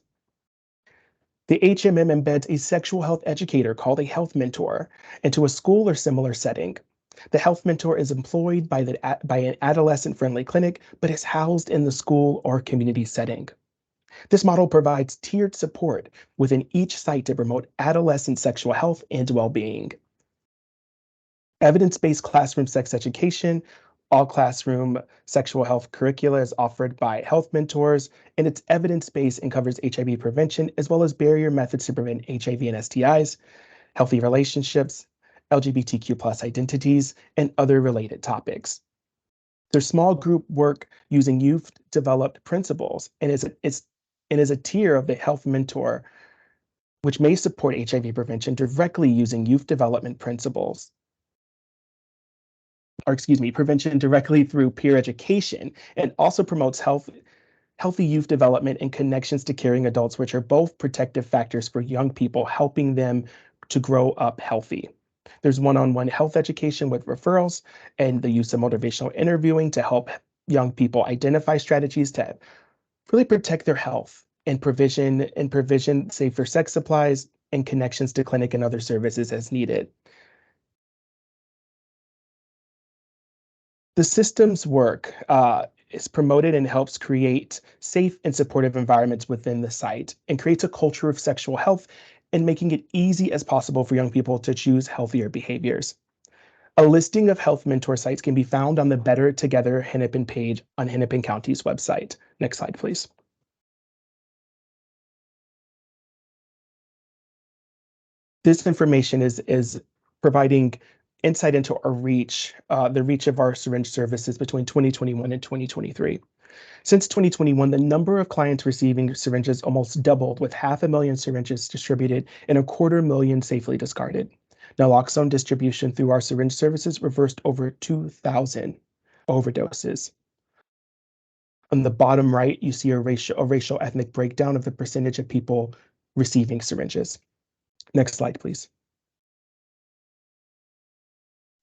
Speaker 6: The HMM embeds a sexual health educator called a health mentor into a school or similar setting. The health mentor is employed by an adolescent-friendly clinic, but is housed in the school or community setting. This model provides tiered support within each site to promote adolescent sexual health and well-being. Evidence-based classroom sex education, all classroom sexual health curricula is offered by health mentors, and it's evidence-based and covers HIV prevention, as well as barrier methods to prevent HIV and STIs, healthy relationships, LGBTQ+ identities, and other related topics. Their small group work using youth-developed principles and is a tier of the health mentor, which may support HIV prevention directly using youth development principles. Prevention directly through peer education, and also promotes healthy youth development and connections to caring adults, which are both protective factors for young people, helping them to grow up healthy. There's one-on-one health education with referrals and the use of motivational interviewing to help young people identify strategies to really protect their health and provision safer sex supplies and connections to clinic and other services as needed. The system's work is promoted and helps create safe and supportive environments within the site and creates a culture of sexual health and making it easy as possible for young people to choose healthier behaviors. A listing of health mentor sites can be found on the Better Together Hennepin page on Hennepin County's website. Next slide, please. This information is providing insight into our reach, the reach of our syringe services between 2021 and 2023. Since 2021, the number of clients receiving syringes almost doubled, with 500,000 syringes distributed and 250,000 safely discarded. Naloxone distribution through our syringe services reversed over 2,000 overdoses. On the bottom right, you see a racial ethnic breakdown of the percentage of people receiving syringes. Next slide, please.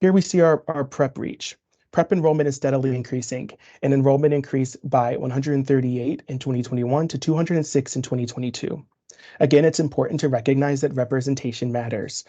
Speaker 6: Here we see our PrEP reach. PrEP enrollment is steadily increasing, and enrollment increased by 138 in 2021 to 206 in 2022. Again, it's important to recognize that representation matters.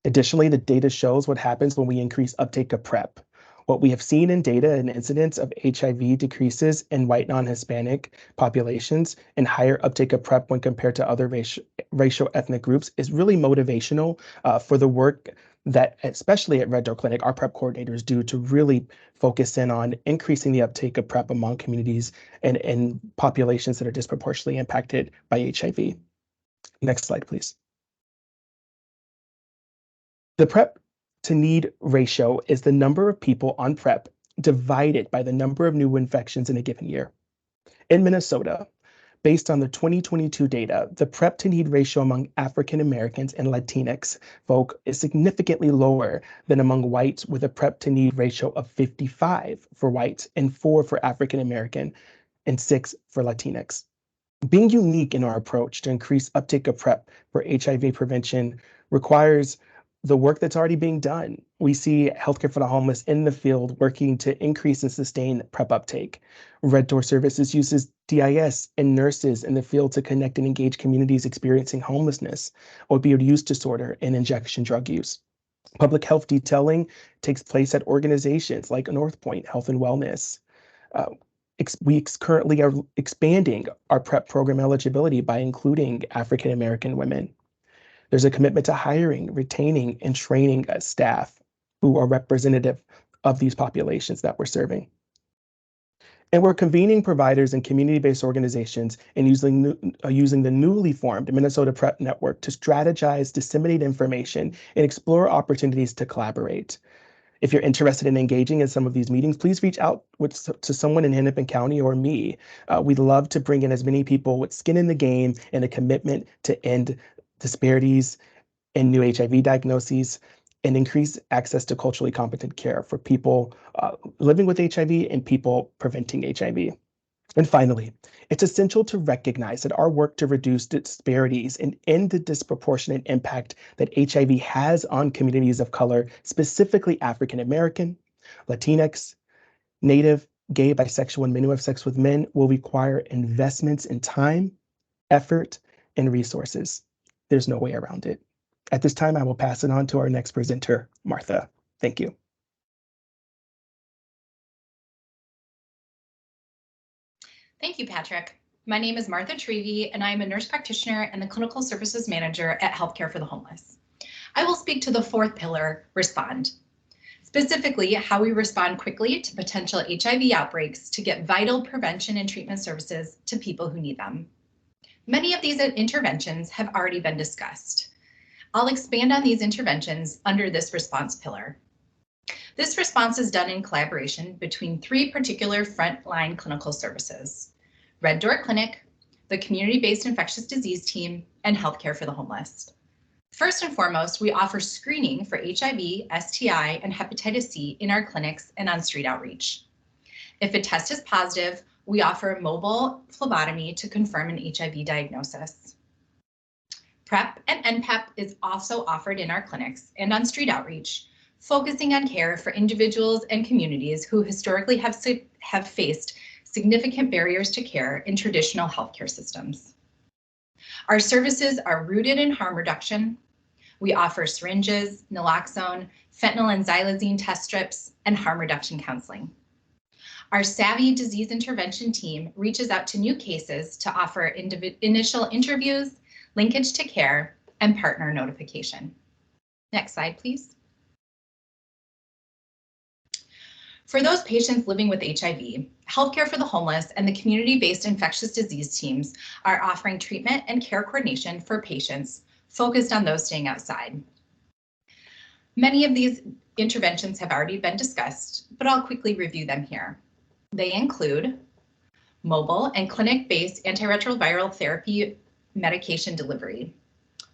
Speaker 6: Additionally, the data shows what happens when we increase uptake of PrEP. What we have seen in data and incidence of HIV decreases in white non-Hispanic populations and higher uptake of PrEP when compared to other racial ethnic groups is really motivational for the work that, especially at Red Door Clinic, our PrEP coordinators do to really focus in on increasing the uptake of PrEP among communities and populations that are disproportionately impacted by HIV. Next slide, please. The PrEP to need ratio is the number of people on PrEP divided by the number of new infections in a given year. In Minnesota, based on the 2022 data, the PrEP to need ratio among African Americans and Latinx folk is significantly lower than among whites, with a PrEP to need ratio of 55 for whites and 4 for African American and 6 for Latinx. Being unique in our approach to increase uptake of PrEP for HIV prevention requires the work that's already being done. We see Healthcare for the Homeless in the field working to increase and sustain PrEP uptake. Red Door Services uses DIS and nurses in the field to connect and engage communities experiencing homelessness, opioid use disorder, and injection drug use. Public health detailing takes place at organizations like North Point Health and Wellness. We currently are expanding our PrEP program eligibility by including African American women. There's a commitment to hiring, retaining, and training staff who are representative of these populations that we're serving. And we're convening providers and community-based organizations and using the newly formed Minnesota PrEP Network to strategize, disseminate information, and explore opportunities to collaborate. If you're interested in engaging in some of these meetings, please reach out to someone in Hennepin County or me. We'd love to bring in as many people with skin in the game and a commitment to end disparities in new HIV diagnoses and increase access to culturally competent care for people living with HIV and people preventing HIV. And finally, it's essential to recognize that our work to reduce disparities and end the disproportionate impact that HIV has on communities of color, specifically African American, Latinx, Native, gay, bisexual, and men who have sex with men, will require investments in time, effort, and resources. There's no way around it. At this time, I will pass it on to our next presenter, Martha. Thank you.
Speaker 8: Thank you, Patrick. My name is Martha Trevey, and I am a nurse practitioner and the clinical services manager at Healthcare for the Homeless. I will speak to the fourth pillar, respond. Specifically, how we respond quickly to potential HIV outbreaks to get vital prevention and treatment services to people who need them. Many of these interventions have already been discussed. I'll expand on these interventions under this response pillar. This response is done in collaboration between three particular frontline clinical services: Red Door Clinic, the community-based infectious disease team, and Healthcare for the Homeless. First and foremost, we offer screening for HIV, STI, and hepatitis C in our clinics and on street outreach. If a test is positive, we offer mobile phlebotomy to confirm an HIV diagnosis. PrEP and NPEP is also offered in our clinics and on street outreach, focusing on care for individuals and communities who historically have faced significant barriers to care in traditional healthcare systems. Our services are rooted in harm reduction. We offer syringes, naloxone, fentanyl and xylazine test strips, and harm reduction counseling. Our savvy disease intervention team reaches out to new cases to offer initial interviews, linkage to care, and partner notification. Next slide, please. For those patients living with HIV, Healthcare for the Homeless and the community-based infectious disease teams are offering treatment and care coordination for patients focused on those staying outside. Many of these interventions have already been discussed, but I'll quickly review them here. They include mobile and clinic-based antiretroviral therapy medication delivery.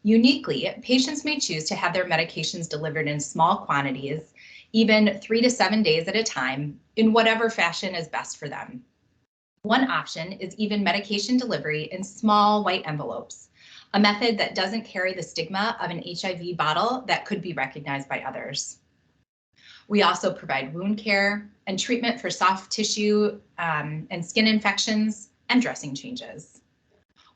Speaker 8: Uniquely, patients may choose to have their medications delivered in small quantities, even 3 to 7 days at a time, in whatever fashion is best for them. One option is even medication delivery in small white envelopes, a method that doesn't carry the stigma of an HIV bottle that could be recognized by others. We also provide wound care and treatment for soft tissue and skin infections and dressing changes.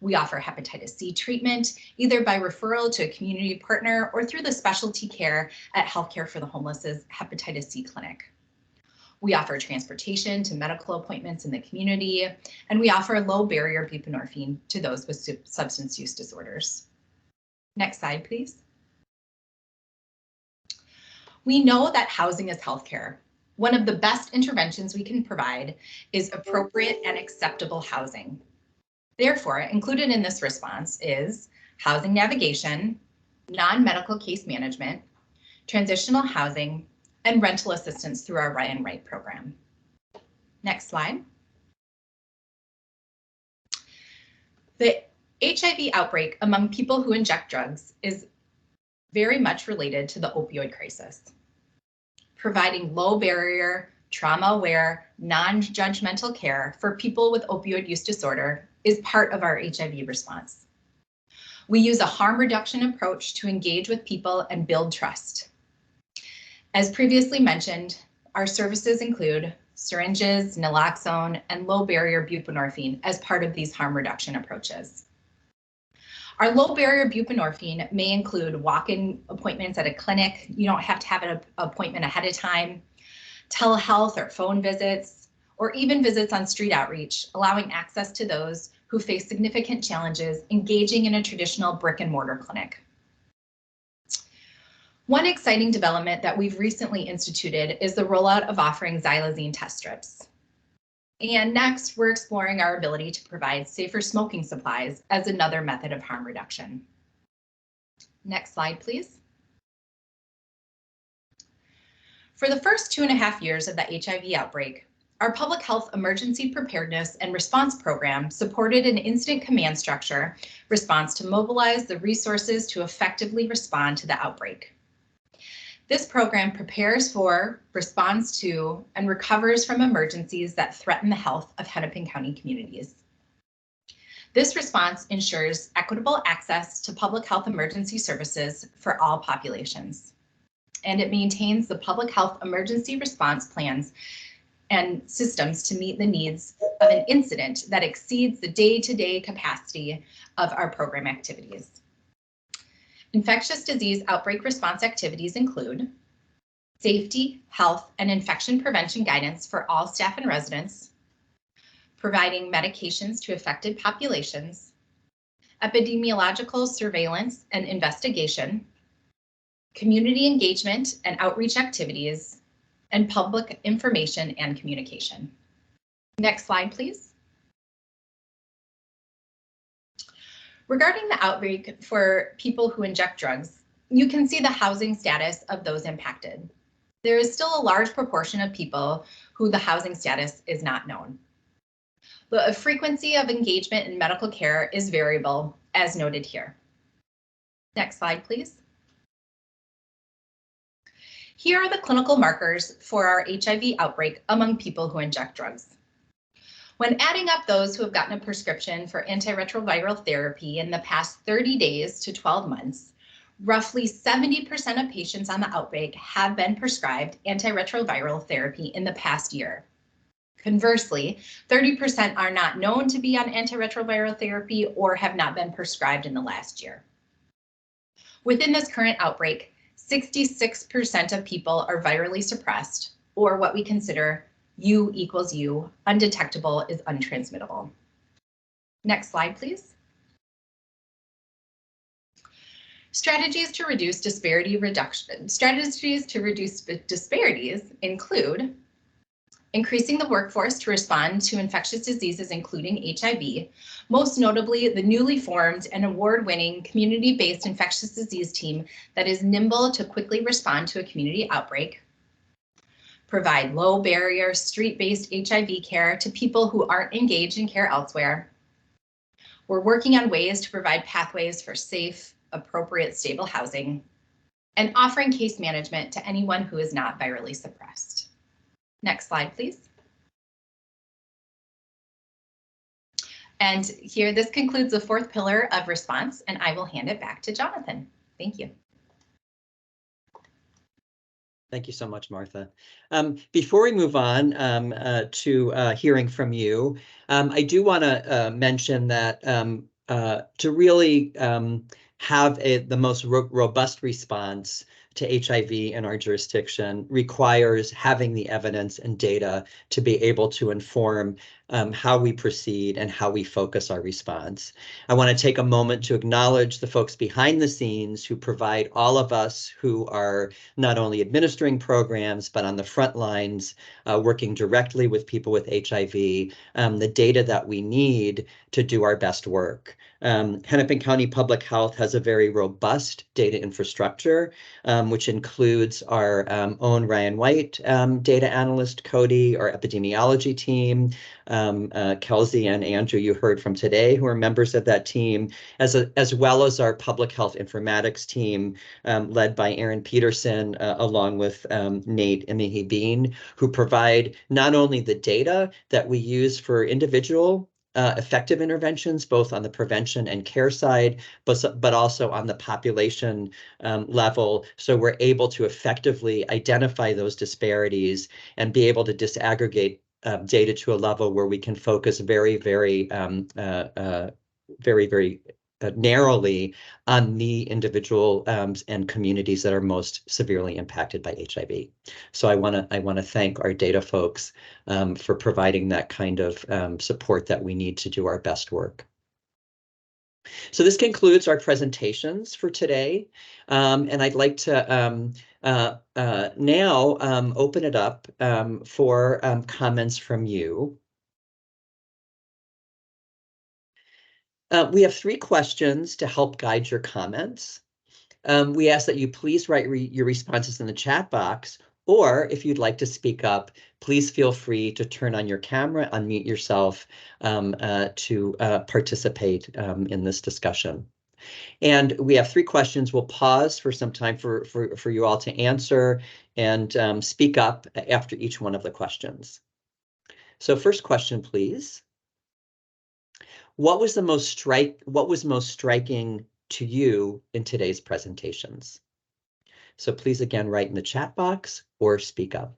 Speaker 8: We offer hepatitis C treatment, either by referral to a community partner or through the specialty care at Healthcare for the Homeless's hepatitis C clinic. We offer transportation to medical appointments in the community, and we offer low barrier buprenorphine to those with substance use disorders. Next slide, please. We know that housing is healthcare. One of the best interventions we can provide is appropriate and acceptable housing. Therefore, included in this response is housing navigation, non-medical case management, transitional housing, and rental assistance through our Ryan Wright program. Next slide. The HIV outbreak among people who inject drugs is very much related to the opioid crisis. Providing low barrier, trauma-aware, non-judgmental care for people with opioid use disorder is part of our HIV response. We use a harm reduction approach to engage with people and build trust. As previously mentioned, our services include syringes, naloxone, and low barrier buprenorphine as part of these harm reduction approaches. Our low barrier buprenorphine may include walk-in appointments at a clinic. You don't have to have an appointment ahead of time, telehealth or phone visits, or even visits on street outreach, allowing access to those who face significant challenges engaging in a traditional brick and mortar clinic. One exciting development that we've recently instituted is the rollout of offering xylazine test strips. And next, we're exploring our ability to provide safer smoking supplies as another method of harm reduction. Next slide, please. For the first 2.5 years of the HIV outbreak, our public health emergency preparedness and response program supported an incident command structure response to mobilize the resources to effectively respond to the outbreak. This program prepares for, responds to, and recovers from emergencies that threaten the health of Hennepin County communities. This response ensures equitable access to public health emergency services for all populations. And it maintains the public health emergency response plans and systems to meet the needs of an incident that exceeds the day-to-day capacity of our program activities. Infectious disease outbreak response activities include safety, health, and infection prevention guidance for all staff and residents, providing medications to affected populations, epidemiological surveillance and investigation, community engagement and outreach activities, and public information and communication. Next slide, please. Regarding the outbreak for people who inject drugs, you can see the housing status of those impacted. There is still a large proportion of people who the housing status is not known. The frequency of engagement in medical care is variable, as noted here. Next slide, please. Here are the clinical markers for our HIV outbreak among people who inject drugs. When adding up those who have gotten a prescription for antiretroviral therapy in the past 30 days to 12 months, roughly 70% of patients on the outbreak have been prescribed antiretroviral therapy in the past year. Conversely, 30% are not known to be on antiretroviral therapy or have not been prescribed in the last year. Within this current outbreak, 66% of people are virally suppressed, or what we consider U equals U, undetectable is untransmittable. Next slide, please. Strategies to reduce disparities include increasing the workforce to respond to infectious diseases, including HIV, most notably the newly formed and award-winning community-based infectious disease team that is nimble to quickly respond to a community outbreak. Provide low-barrier, street-based HIV care to people who aren't engaged in care elsewhere. We're working on ways to provide pathways for safe, appropriate, stable housing, and offering case management to anyone who is not virally suppressed. Next slide, please. And here, this concludes the fourth pillar of response, and I will hand it back to Jonathan. Thank you.
Speaker 1: Thank you so much, Martha. Before we move on to hearing from you, I do want to mention that to really have the most robust response to HIV in our jurisdiction requires having the evidence and data to be able to inform how we proceed and how we focus our response. I want to take a moment to acknowledge the folks behind the scenes who provide all of us who are not only administering programs, but on the front lines, working directly with people with HIV, the data that we need to do our best work. Hennepin County Public Health has a very robust data infrastructure, which includes our own Ryan White data analyst, Cody, our epidemiology team, Kelsey and Andrew you heard from today, who are members of that team, as well as our public health informatics team, led by Aaron Peterson, along with Nate and Mihi Bean, who provide not only the data that we use for individual effective interventions, both on the prevention and care side, but also on the population level. So we're able to effectively identify those disparities and be able to disaggregate data to a level where we can focus very narrowly on the individual and communities that are most severely impacted by HIV. So I want to thank our data folks for providing that kind of support that we need to do our best work. So this concludes our presentations for today, and I'd like to now open it up for comments from you. We have 3 questions to help guide your comments. We ask that you please write your responses in the chat box, or if you'd like to speak up, please feel free to turn on your camera, unmute yourself to participate in this discussion. And we have 3 questions. We'll pause for some time for you all to answer and speak up after each one of the questions. So first question, please. What was most striking to you in today's presentations? So please again write in the chat box or speak up.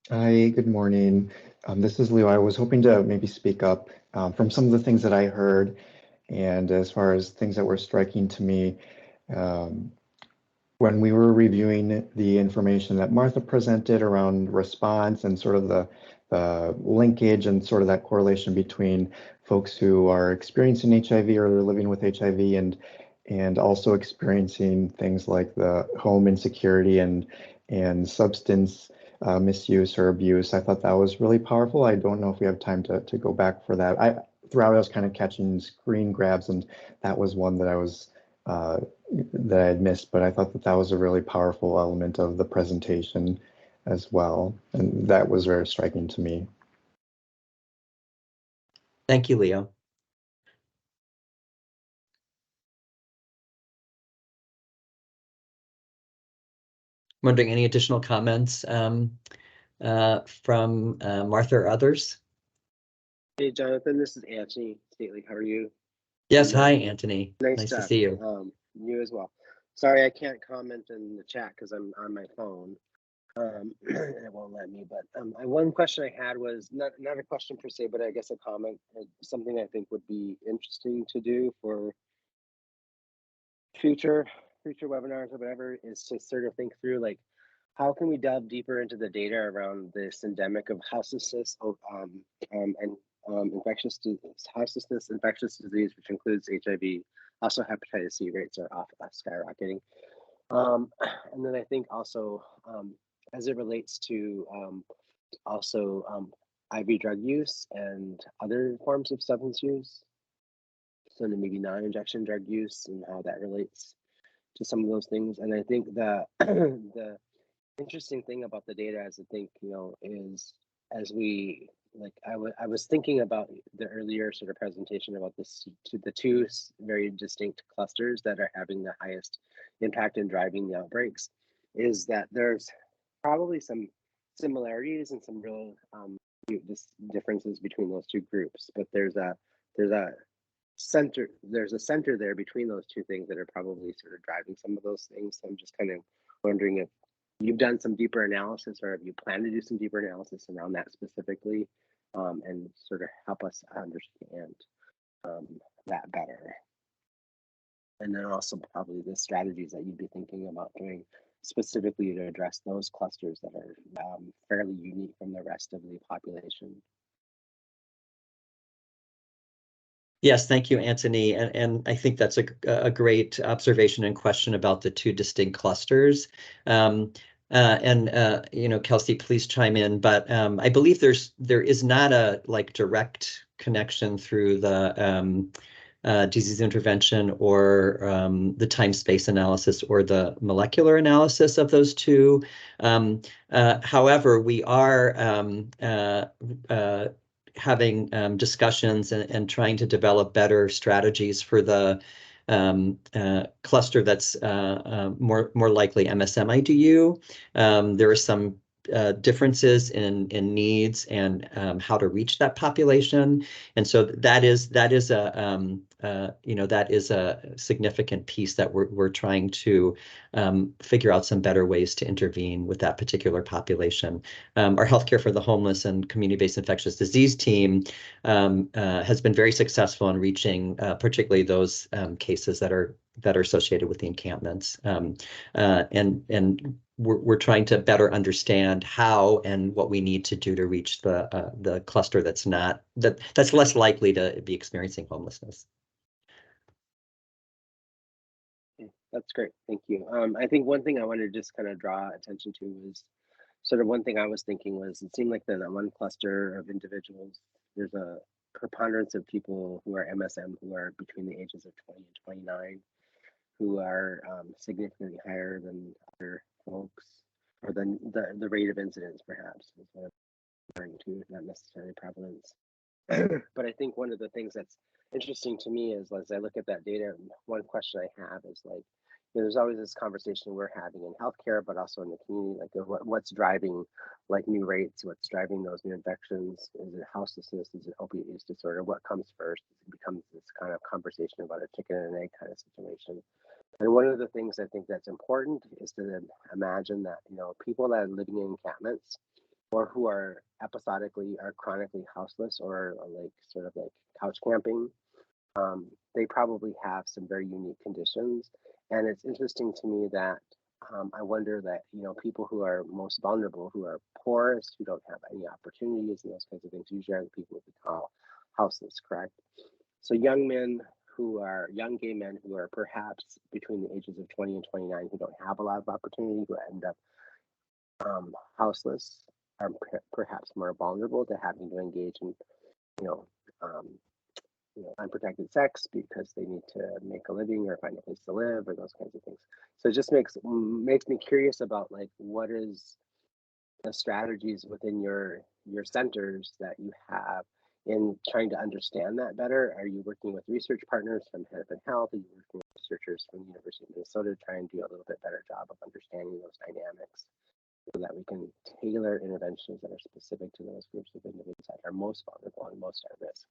Speaker 9: Hi, good morning. This is Leo. I was hoping to maybe speak up from some of the things that I heard, and as far as things that were striking to me, um, when we were reviewing the information that Martha presented around response and sort of the linkage and sort of that correlation between folks who are experiencing HIV or they're living with HIV and also experiencing things like the home insecurity and substance misuse or abuse. I thought that was really powerful. I don't know if we have time to go back for that. Throughout I was kind of catching screen grabs, and that was one that I was that I had missed, but I thought that that was a really powerful element of the presentation as well, and that was very striking to me.
Speaker 1: Thank you, Leo. I'm wondering any additional comments from Martha or others?
Speaker 10: Hey, Jonathan, this is Anthony Stately. How are you?
Speaker 1: Yes, hi, Anthony.
Speaker 10: Nice
Speaker 1: to
Speaker 10: job.
Speaker 1: see you.
Speaker 10: You as well. Sorry, I can't comment in the chat because I'm on my phone. It won't let me. But one question I had was not a question per se, but I guess a comment, something I think would be interesting to do for future webinars or whatever, is to sort of think through like how can we delve deeper into the data around this endemic of houselessness and houselessness, infectious disease, which includes HIV. Also, hepatitis C rates are off skyrocketing. And then I think also as it relates to IV drug use and other forms of substance use, so maybe non-injection drug use and how that relates to some of those things. And I think that the interesting thing about the data, as I think, is as we like, I was thinking about the earlier sort of presentation about the two very distinct clusters that are having the highest impact in driving the outbreaks, is that there's probably some similarities and some real differences between those two groups, but there's a center there between those two things that are probably sort of driving some of those things. So I'm just kind of wondering if you've done some deeper analysis, or if you plan to do some deeper analysis around that specifically, and sort of help us understand that better. And then also probably the strategies that you'd be thinking about doing specifically to address those clusters that are fairly unique from the rest of the population.
Speaker 1: Yes, thank you, Anthony. And I think that's a great observation and question about the two distinct clusters. Kelsey, please chime in. But I believe there is not a direct connection through the disease intervention or the time-space analysis or the molecular analysis of those two. However, we are having discussions and trying to develop better strategies for the cluster that's more likely MSM-IDU. There are some differences in needs and how to reach that population, and so that is a significant piece that we're trying to figure out some better ways to intervene with that particular population. Our healthcare for the homeless and community-based infectious disease team has been very successful in reaching particularly those cases that are associated with the encampments, and we're trying to better understand how and what we need to do to reach the cluster that's less likely to be experiencing homelessness.
Speaker 10: That's great, thank you. I think one thing I wanted to just kind of draw attention to is sort of one thing I was thinking was it seemed like that one cluster of individuals, there's a preponderance of people who are MSM who are between the ages of 20 and 29, who are significantly higher than other folks, or than the rate of incidence perhaps is what I'm referring to, not necessarily prevalence. But I think one of the things that's interesting to me is as I look at that data, one question I have is like, there's always this conversation we're having in healthcare, but also in the community, like what's driving like new rates, what's driving those new infections? Is it houselessness? Is it opiate use disorder? What comes first? It becomes this kind of conversation about a chicken and egg kind of situation. And one of the things I think that's important is to imagine that, people that are living in encampments or who are episodically or chronically houseless or like sort of like couch camping, they probably have some very unique conditions. And it's interesting to me that I wonder that, you know, people who are most vulnerable, who are poorest, who don't have any opportunities and those kinds of things, usually are the people who we call houseless, correct? So young gay men who are perhaps between the ages of 20 and 29, who don't have a lot of opportunity, who end up houseless, are perhaps more vulnerable to having to engage in, you know, um, unprotected sex because they need to make a living or find a place to live or those kinds of things. So it just makes me curious about like what is the strategies within your centers that you have in trying to understand that better. Are you working with research partners from Hennepin Health? Are you working with researchers from the University of Minnesota to try and do a little bit better job of understanding those dynamics so that we can tailor interventions that are specific to those groups of individuals that are most vulnerable and most at risk?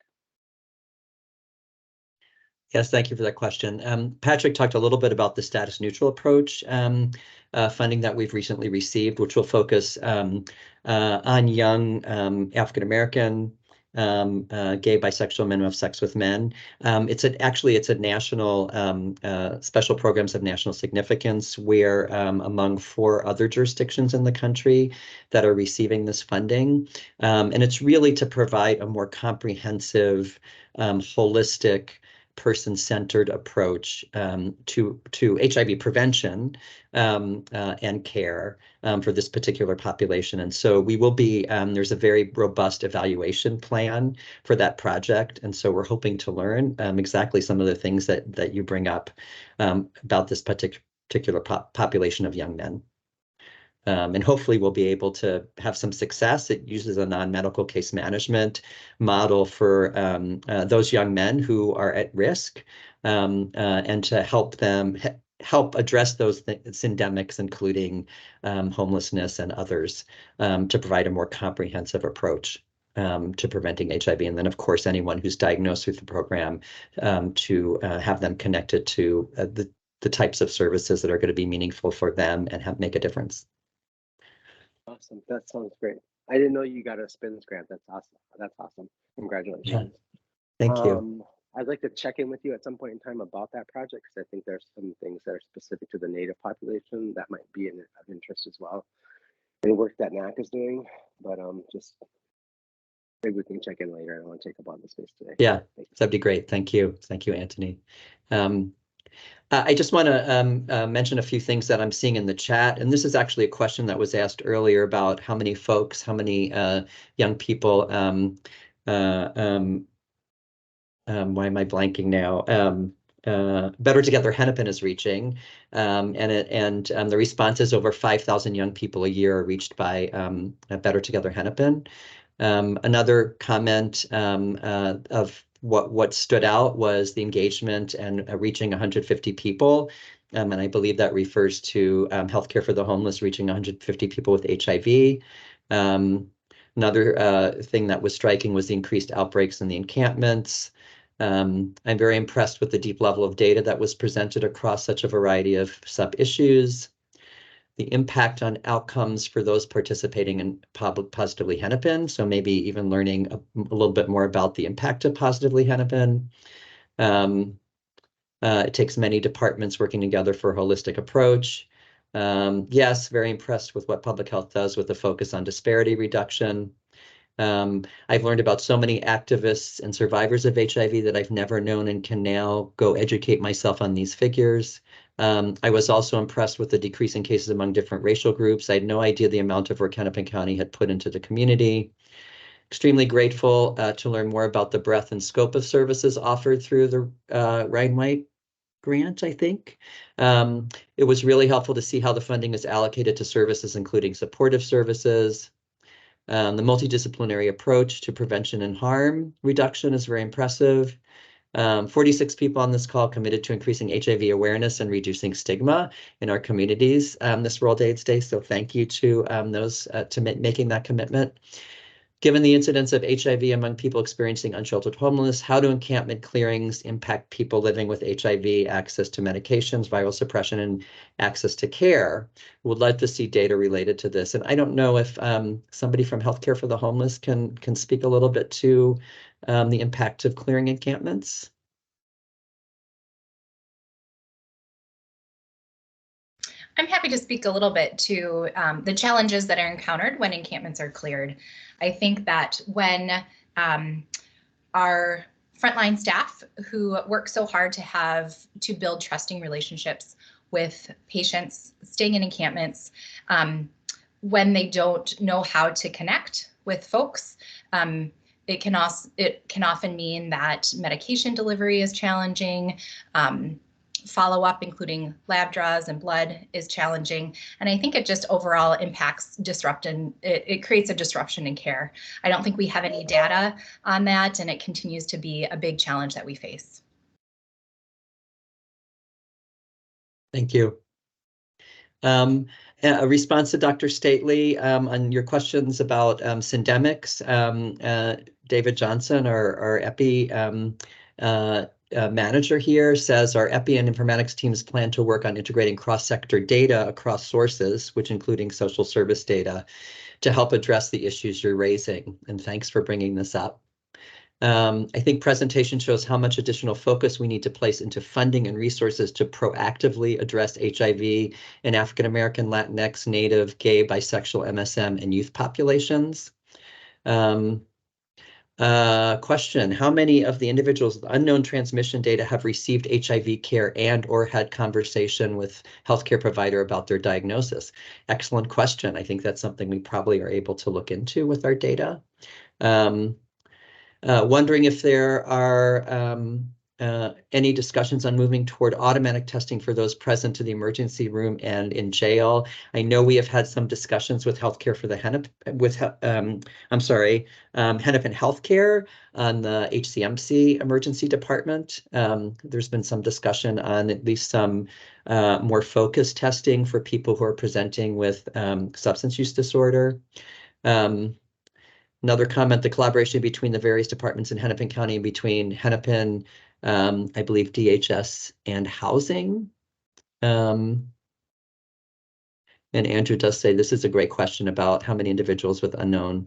Speaker 1: Yes, thank you for that question. Patrick talked a little bit about the status neutral approach funding that we've recently received, which will focus on young African American, gay, bisexual men who have sex with men. It's a national special programs of national significance where among 4 other jurisdictions in the country that are receiving this funding. And it's really to provide a more comprehensive, holistic, person-centered approach to HIV prevention and care for this particular population. And so we will be, there's a very robust evaluation plan for that project. And so we're hoping to learn exactly some of the things that you bring up about this particular population of young men. And hopefully we'll be able to have some success. It uses a non-medical case management model for those young men who are at risk and to help them help address those syndemics, including homelessness and others, to provide a more comprehensive approach to preventing HIV. And then, of course, anyone who's diagnosed with the program to have them connected to the types of services that are going to be meaningful for them and make a difference.
Speaker 10: Awesome. That sounds great. I didn't know you got a SPINS grant. That's awesome. That's awesome. Congratulations.
Speaker 1: Yeah. Thank you.
Speaker 10: I'd like to check in with you at some point in time about that project because I think there's some things that are specific to the Native population that might be of interest as well. Any work that NAC is doing, but just maybe we can check in later. I don't want to take up all the space today.
Speaker 1: Yeah, that'd be great. Thank you. Thank you, Anthony. I just want to mention a few things that I'm seeing in the chat. And this is actually a question that was asked earlier about how many folks, how many young people, why am I blanking now? Better Together Hennepin is reaching, and the response is over 5,000 young people a year are reached by Better Together Hennepin. Another comment of what stood out was the engagement and reaching 150 people. And I believe that refers to Healthcare for the Homeless reaching 150 people with HIV. Another thing that was striking was the increased outbreaks in the encampments. I'm very impressed with the deep level of data that was presented across such a variety of sub-issues. The impact on outcomes for those participating in Positively Hennepin. So maybe even learning a little bit more about the impact of Positively Hennepin. It takes many departments working together for a holistic approach. Yes, very impressed with what public health does with a focus on disparity reduction. I've learned about so many activists and survivors of HIV that I've never known and can now go educate myself on these figures. I was also impressed with the decrease in cases among different racial groups. I had no idea the amount of work Hennepin County had put into the community. Extremely grateful to learn more about the breadth and scope of services offered through the Ryan White grant, I think. It was really helpful to see how the funding is allocated to services, including supportive services. The multidisciplinary approach to prevention and harm reduction is very impressive. 46 people on this call committed to increasing HIV awareness and reducing stigma in our communities this World AIDS Day. So thank you to those to making that commitment. Given the incidence of HIV among people experiencing unsheltered homelessness, how do encampment clearings impact people living with HIV, access to medications, viral suppression, and access to care? Would like to see data related to this. And I don't know if somebody from Healthcare for the Homeless can speak a little bit to the impact of clearing encampments.
Speaker 8: I'm happy to speak a little bit to the challenges that are encountered when encampments are cleared. I think that when our frontline staff who work so hard to build trusting relationships with patients staying in encampments, when they don't know how to connect with folks, it can often mean that medication delivery is challenging. Follow-up, including lab draws and blood, is challenging. And I think it just overall impacts it creates a disruption in care. I don't think we have any data on that, and it continues to be a big challenge that we face.
Speaker 1: Thank you. A response to Dr. Stately on your questions about syndemics. David Johnson, our EPI manager here, says our EPI and informatics teams plan to work on integrating cross-sector data across sources, which including social service data, to help address the issues you're raising. And thanks for bringing this up. I think presentation shows how much additional focus we need to place into funding and resources to proactively address HIV in African American, Latinx, Native, gay, bisexual, MSM, and youth populations. Question, how many of the individuals with unknown transmission data have received HIV care and or had conversation with healthcare provider about their diagnosis? Excellent question. I think that's something we probably are able to look into with our data. Wondering if there are any discussions on moving toward automatic testing for those present to the emergency room and in jail. I know we have had some discussions with Healthcare for the Hennepin Healthcare on the HCMC emergency department. There's been some discussion on at least some more focused testing for people who are presenting with substance use disorder. Another comment, the collaboration between the various departments in Hennepin County and between Hennepin, I believe DHS and housing. And Andrew does say this is a great question about how many individuals with unknown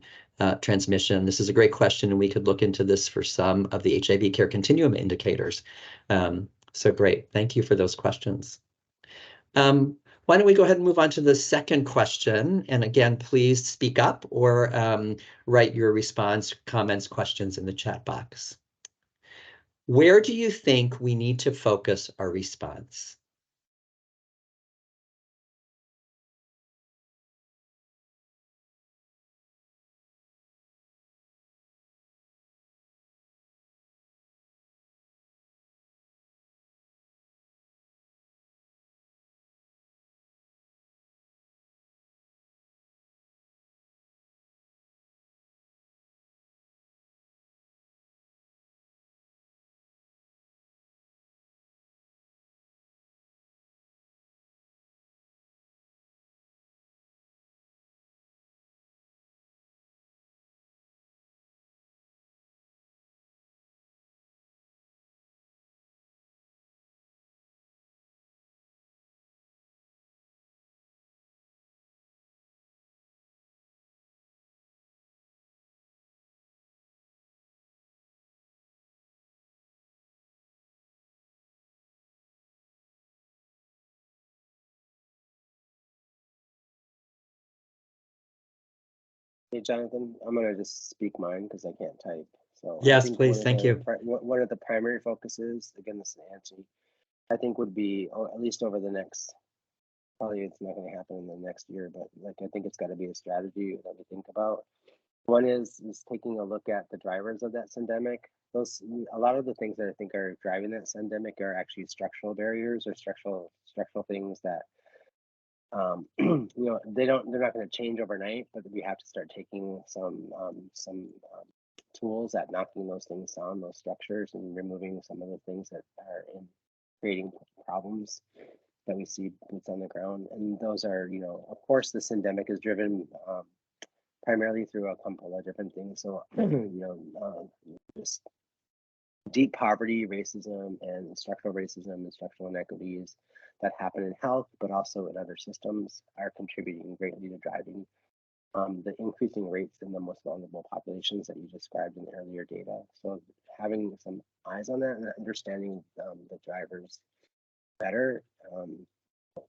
Speaker 1: transmission. This is a great question, and we could look into this for some of the HIV care continuum indicators. So great, thank you for those questions. Why don't we go ahead and move on to the second question? And again, please speak up or write your response, comments, questions in the chat box. Where do you think we need to focus our response?
Speaker 10: Hey, Jonathan, I'm going to just speak mine because I can't type. So
Speaker 1: yes, please. Thank you.
Speaker 10: One of the primary focuses, again, this is Nancy, I think would be, at least over the next, probably it's not going to happen in the next year, but like I think it's got to be a strategy that we think about. One is taking a look at the drivers of that syndemic. A lot of the things that I think are driving that syndemic are actually structural barriers or structural things that you know, they're not going to change overnight, but we have to start taking some tools at knocking those things down, those structures, and removing some of the things that are creating problems that we see boots on the ground. And those are, you know, of course, the syndemic is driven primarily through a couple of different things. So, just deep poverty, racism, and structural racism and structural inequities that happen in health, but also in other systems, are contributing greatly to driving the increasing rates in the most vulnerable populations that you described in the earlier data. So having some eyes on that and understanding the drivers better,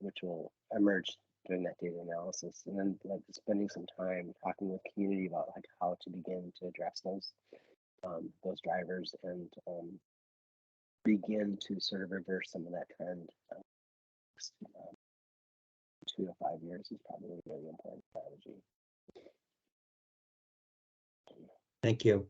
Speaker 10: which will emerge during that data analysis, and then like spending some time talking with community about like how to begin to address those drivers and begin to sort of reverse some of that trend. 2 to 5 years is probably a really important strategy.
Speaker 1: Thank you.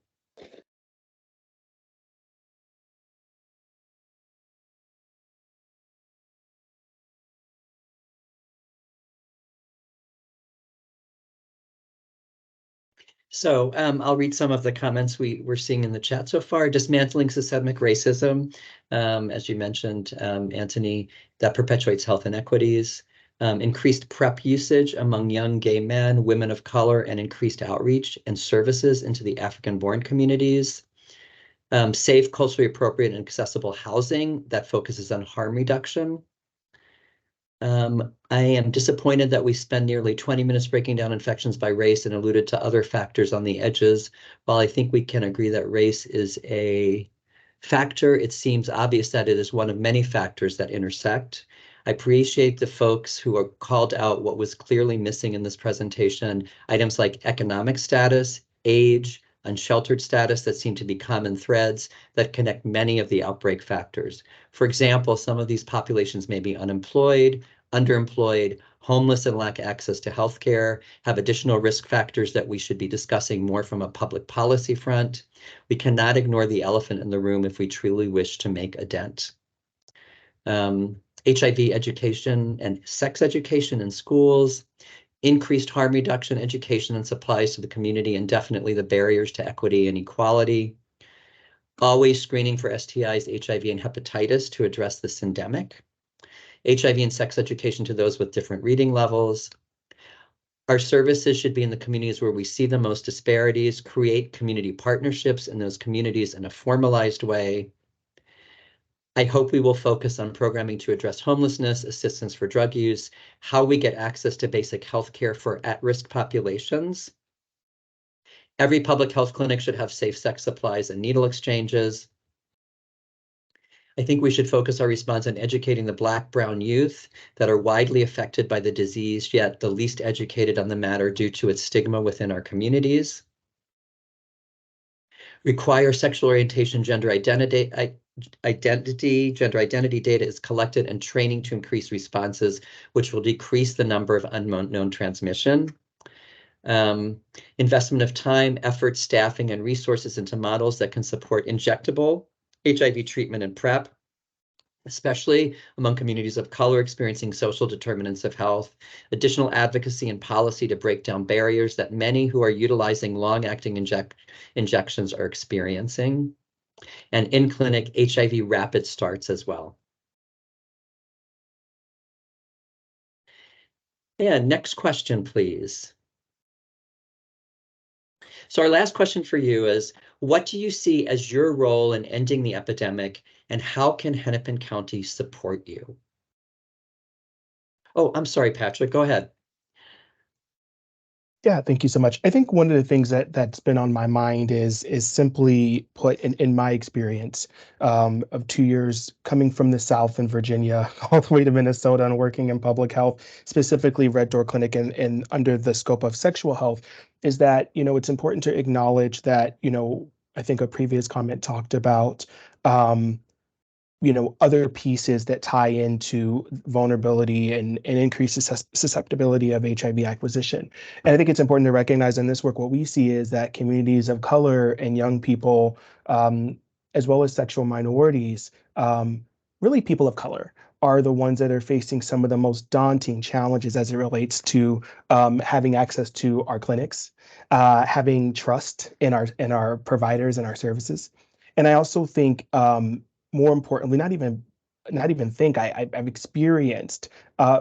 Speaker 1: So I'll read some of the comments we're seeing in the chat so far. Dismantling systemic racism, as you mentioned, Anthony, that perpetuates health inequities. Increased PrEP usage among young gay men, women of color, and increased outreach and services into the African-born communities. Safe, culturally appropriate, and accessible housing that focuses on harm reduction. I am disappointed that we spend nearly 20 minutes breaking down infections by race and alluded to other factors on the edges. While I think we can agree that race is a factor, it seems obvious that it is one of many factors that intersect. I appreciate the folks who are called out what was clearly missing in this presentation, items like economic status, age, unsheltered status that seem to be common threads that connect many of the outbreak factors. For example, some of these populations may be unemployed, underemployed, homeless, and lack access to healthcare, have additional risk factors that we should be discussing more from a public policy front. We cannot ignore the elephant in the room if we truly wish to make a dent. HIV education and sex education in schools, increased harm reduction education and supplies to the community, and definitely the barriers to equity and equality. Always screening for STIs, HIV, and hepatitis to address this endemic. HIV and sex education to those with different reading levels. Our services should be in the communities where we see the most disparities, create community partnerships in those communities in a formalized way. I hope we will focus on programming to address homelessness, assistance for drug use, how we get access to basic health care for at-risk populations. Every public health clinic should have safe sex supplies and needle exchanges. I think we should focus our response on educating the Black, brown youth that are widely affected by the disease, yet the least educated on the matter due to its stigma within our communities. Require sexual orientation, gender identity data is collected and training to increase responses, which will decrease the number of unknown transmission. Investment of time, effort, staffing, and resources into models that can support injectable HIV treatment and PrEP, especially among communities of color experiencing social determinants of health. Additional advocacy and policy to break down barriers that many who are utilizing long-acting injections are experiencing. And in-clinic HIV rapid starts as well. And next question, please. So our last question for you is, what do you see as your role in ending the epidemic, and how can Hennepin County support you? Oh, I'm sorry, Patrick, go ahead.
Speaker 6: Yeah, thank you so much. I think one of the things that's been on my mind is simply put, in my experience of 2 years coming from the South in Virginia all the way to Minnesota and working in public health, specifically Red Door Clinic and under the scope of sexual health, is that, it's important to acknowledge that, I think a previous comment talked about other pieces that tie into vulnerability and increased susceptibility of HIV acquisition. And I think it's important to recognize in this work, what we see is that communities of color and young people, as well as sexual minorities, really people of color, are the ones that are facing some of the most daunting challenges as it relates to having access to our clinics, having trust in our providers and our services. And I also think more importantly, not even not even think, I've experienced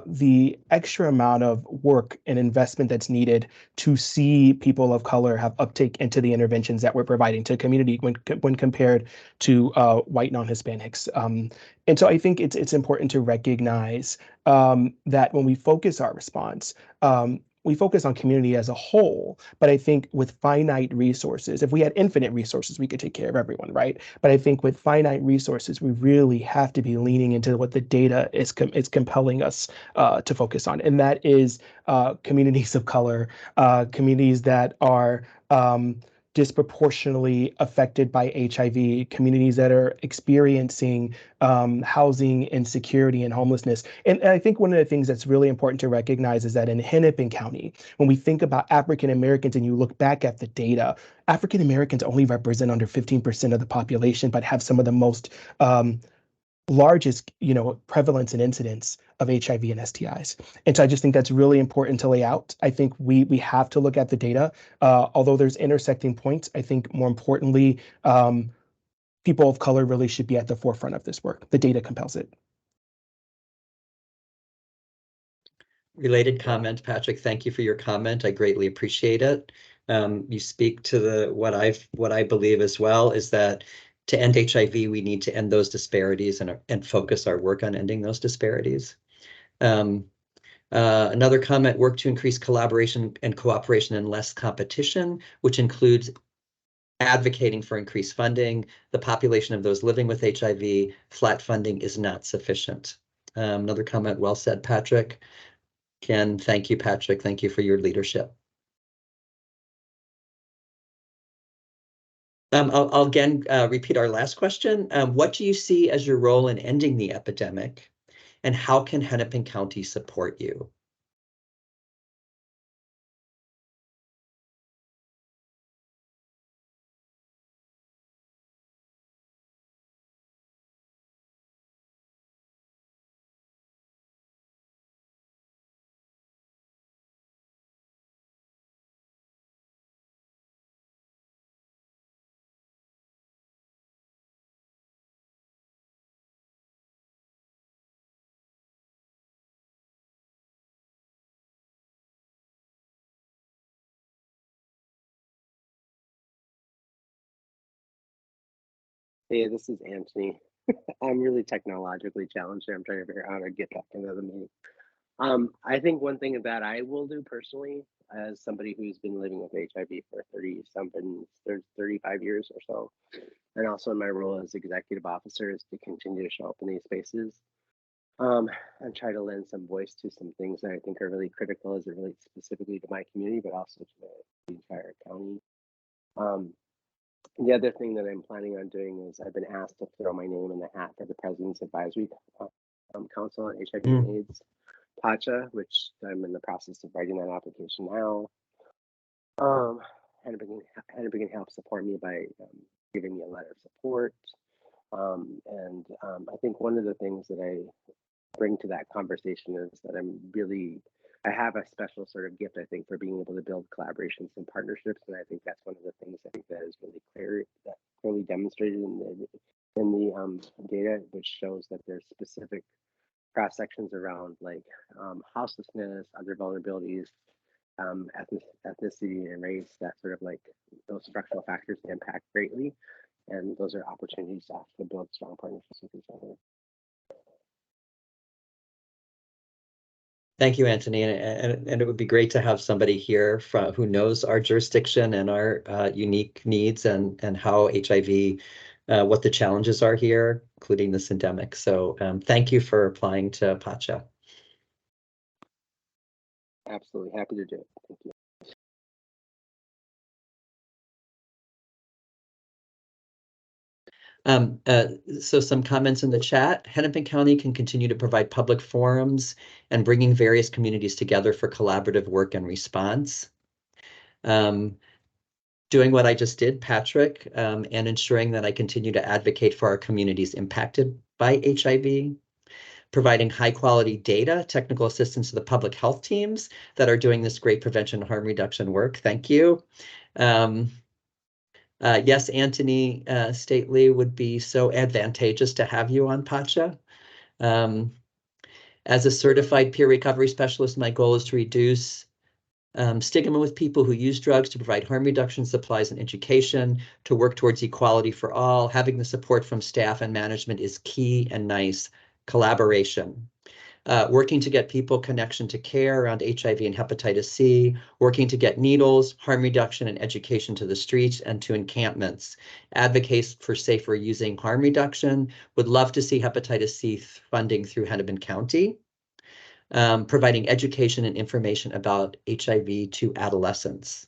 Speaker 6: the extra amount of work and investment that's needed to see people of color have uptake into the interventions that we're providing to community when compared to white non-Hispanics. And so I think it's important to recognize that when we focus our response, we focus on community as a whole, but I think with finite resources, if we had infinite resources, we could take care of everyone, right? But I think with finite resources, we really have to be leaning into what the data is compelling us to focus on, and that is communities of color, communities that are disproportionately affected by HIV, communities that are experiencing housing insecurity and homelessness. And I think one of the things that's really important to recognize is that in Hennepin County, when we think about African Americans and you look back at the data, African Americans only represent under 15% of the population, but have some of the most largest, prevalence and incidence of HIV and STIs. And so I just think that's really important to lay out. I think we have to look at the data, although there's intersecting points. I think more importantly, people of color really should be at the forefront of this work. The data compels it.
Speaker 1: Related comment, Patrick, thank you for your comment. I greatly appreciate it. You speak to what I believe as well is that to end HIV, we need to end those disparities and focus our work on ending those disparities. Another comment, work to increase collaboration and cooperation and less competition, which includes advocating for increased funding. The population of those living with HIV, flat funding is not sufficient. Another comment, well said, Patrick. Again, thank you, Patrick. Thank you for your leadership. I'll again repeat our last question. What do you see as your role in ending the epidemic, and how can Hennepin County support you?
Speaker 10: Hey, this is Anthony. I'm really technologically challenged here. I'm trying to figure out how to get back into the meeting. I think one thing that I will do personally, as somebody who's been living with HIV for 35 years or so, and also in my role as executive officer, is to continue to show up in these spaces and try to lend some voice to some things that I think are really critical as it relates specifically to my community, but also to the entire county. The other thing that I'm planning on doing is I've been asked to throw my name in the hat for the President's Advisory Council on HIV and AIDS, PACHA, which I'm in the process of writing that application now. Hennepin can help support me by giving me a letter of support. I think one of the things that I bring to that conversation is that I have a special sort of gift, I think, for being able to build collaborations and partnerships. And I think that's one of the things I think that is really clearly demonstrated in the data, which shows that there's specific cross sections around like houselessness, other vulnerabilities, ethnicity and race, that sort of like those structural factors impact greatly. And those are opportunities to build strong partnerships with each other.
Speaker 1: Thank you, Anthony. And it would be great to have somebody here who knows our jurisdiction and our unique needs and how HIV, what the challenges are here, including this endemic. So thank you for applying to PACHA.
Speaker 10: Absolutely, happy to do it. Thank you.
Speaker 1: So some comments in the chat. Hennepin County can continue to provide public forums and bringing various communities together for collaborative work and response. Doing what I just did, Patrick, and ensuring that I continue to advocate for our communities impacted by HIV. Providing high quality data, technical assistance to the public health teams that are doing this great prevention and harm reduction work. Thank you. Yes, Anthony Stately, would be so advantageous to have you on PACHA. As a certified peer recovery specialist, my goal is to reduce stigma with people who use drugs, to provide harm reduction supplies and education, to work towards equality for all. Having the support from staff and management is key and nice. Collaboration. Working to get people connection to care around HIV and hepatitis C, working to get needles, harm reduction, and education to the streets and to encampments. Advocates for safer using harm reduction. Would love to see hepatitis C funding through Hennepin County. Providing education and information about HIV to adolescents.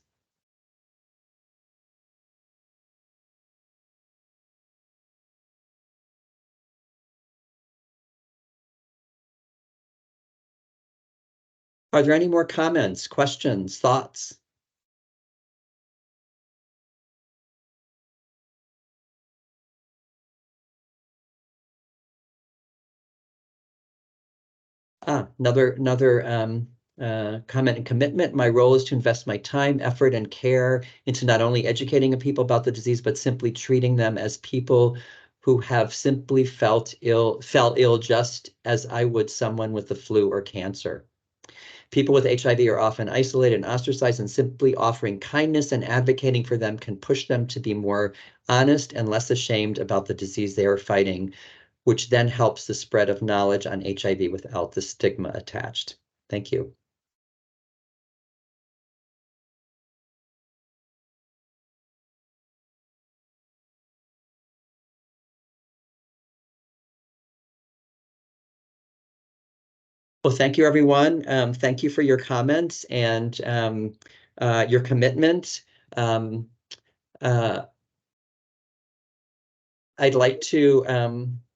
Speaker 1: Are there any more comments, questions, thoughts? Another comment and commitment. My role is to invest my time, effort, and care into not only educating people about the disease, but simply treating them as people who have simply felt ill just as I would someone with the flu or cancer. People with HIV are often isolated and ostracized, and simply offering kindness and advocating for them can push them to be more honest and less ashamed about the disease they are fighting, which then helps the spread of knowledge on HIV without the stigma attached. Thank you. Well, thank you, everyone. Thank you for your comments and your commitment. I'd like to,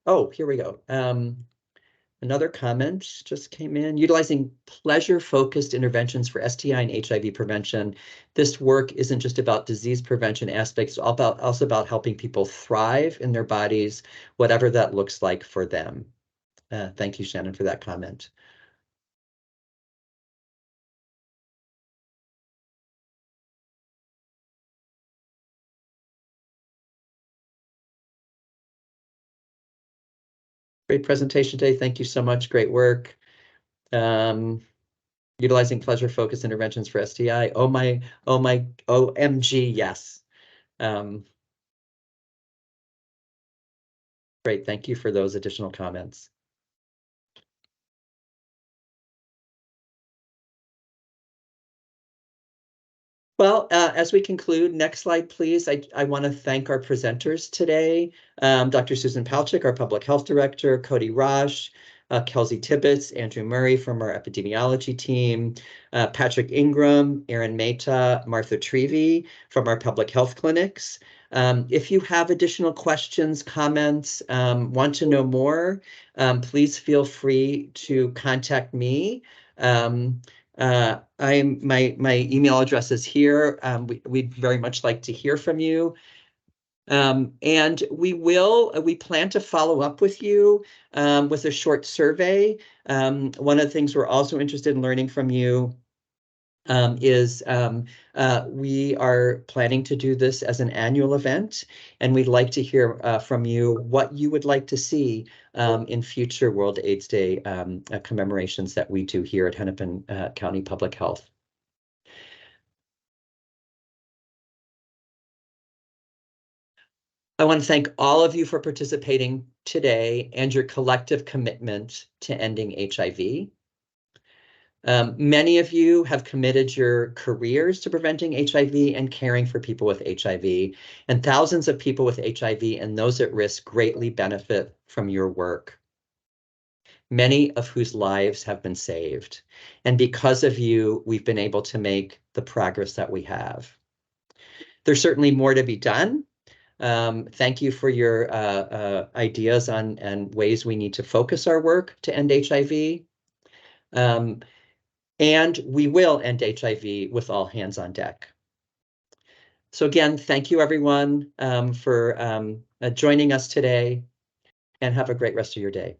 Speaker 1: oh, here we go. Another comment just came in. Utilizing pleasure-focused interventions for STI and HIV prevention. This work isn't just about disease prevention aspects, it's also about helping people thrive in their bodies, whatever that looks like for them. Thank you, Shannon, for that comment. Great presentation today. Thank you so much. Great work. Utilizing pleasure-focused interventions for STI. Oh my, OMG, yes. Great, thank you for those additional comments. Well, as we conclude, next slide, please. I want to thank our presenters today. Dr. Susan Palchik, our Public Health Director, Cody Rosh, Kelsey Tibbetts, Andrew Murray from our epidemiology team, Patrick Ingram, Erin Mehta, Martha Trevi from our public health clinics. If you have additional questions, comments, want to know more, please feel free to contact me. My email address is here. We'd very much like to hear from you. And we plan to follow up with you with a short survey. One of the things we're also interested in learning from you is we are planning to do this as an annual event, and we'd like to hear from you what you would like to see in future World AIDS Day commemorations that we do here at Hennepin County Public Health. I want to thank all of you for participating today and your collective commitment to ending HIV. Many of you have committed your careers to preventing HIV and caring for people with HIV, and thousands of people with HIV and those at risk greatly benefit from your work, many of whose lives have been saved. And because of you, we've been able to make the progress that we have. There's certainly more to be done. Thank you for your ideas on and ways we need to focus our work to end HIV. And we will end HIV with all hands on deck. So again, thank you everyone for joining us today, and have a great rest of your day.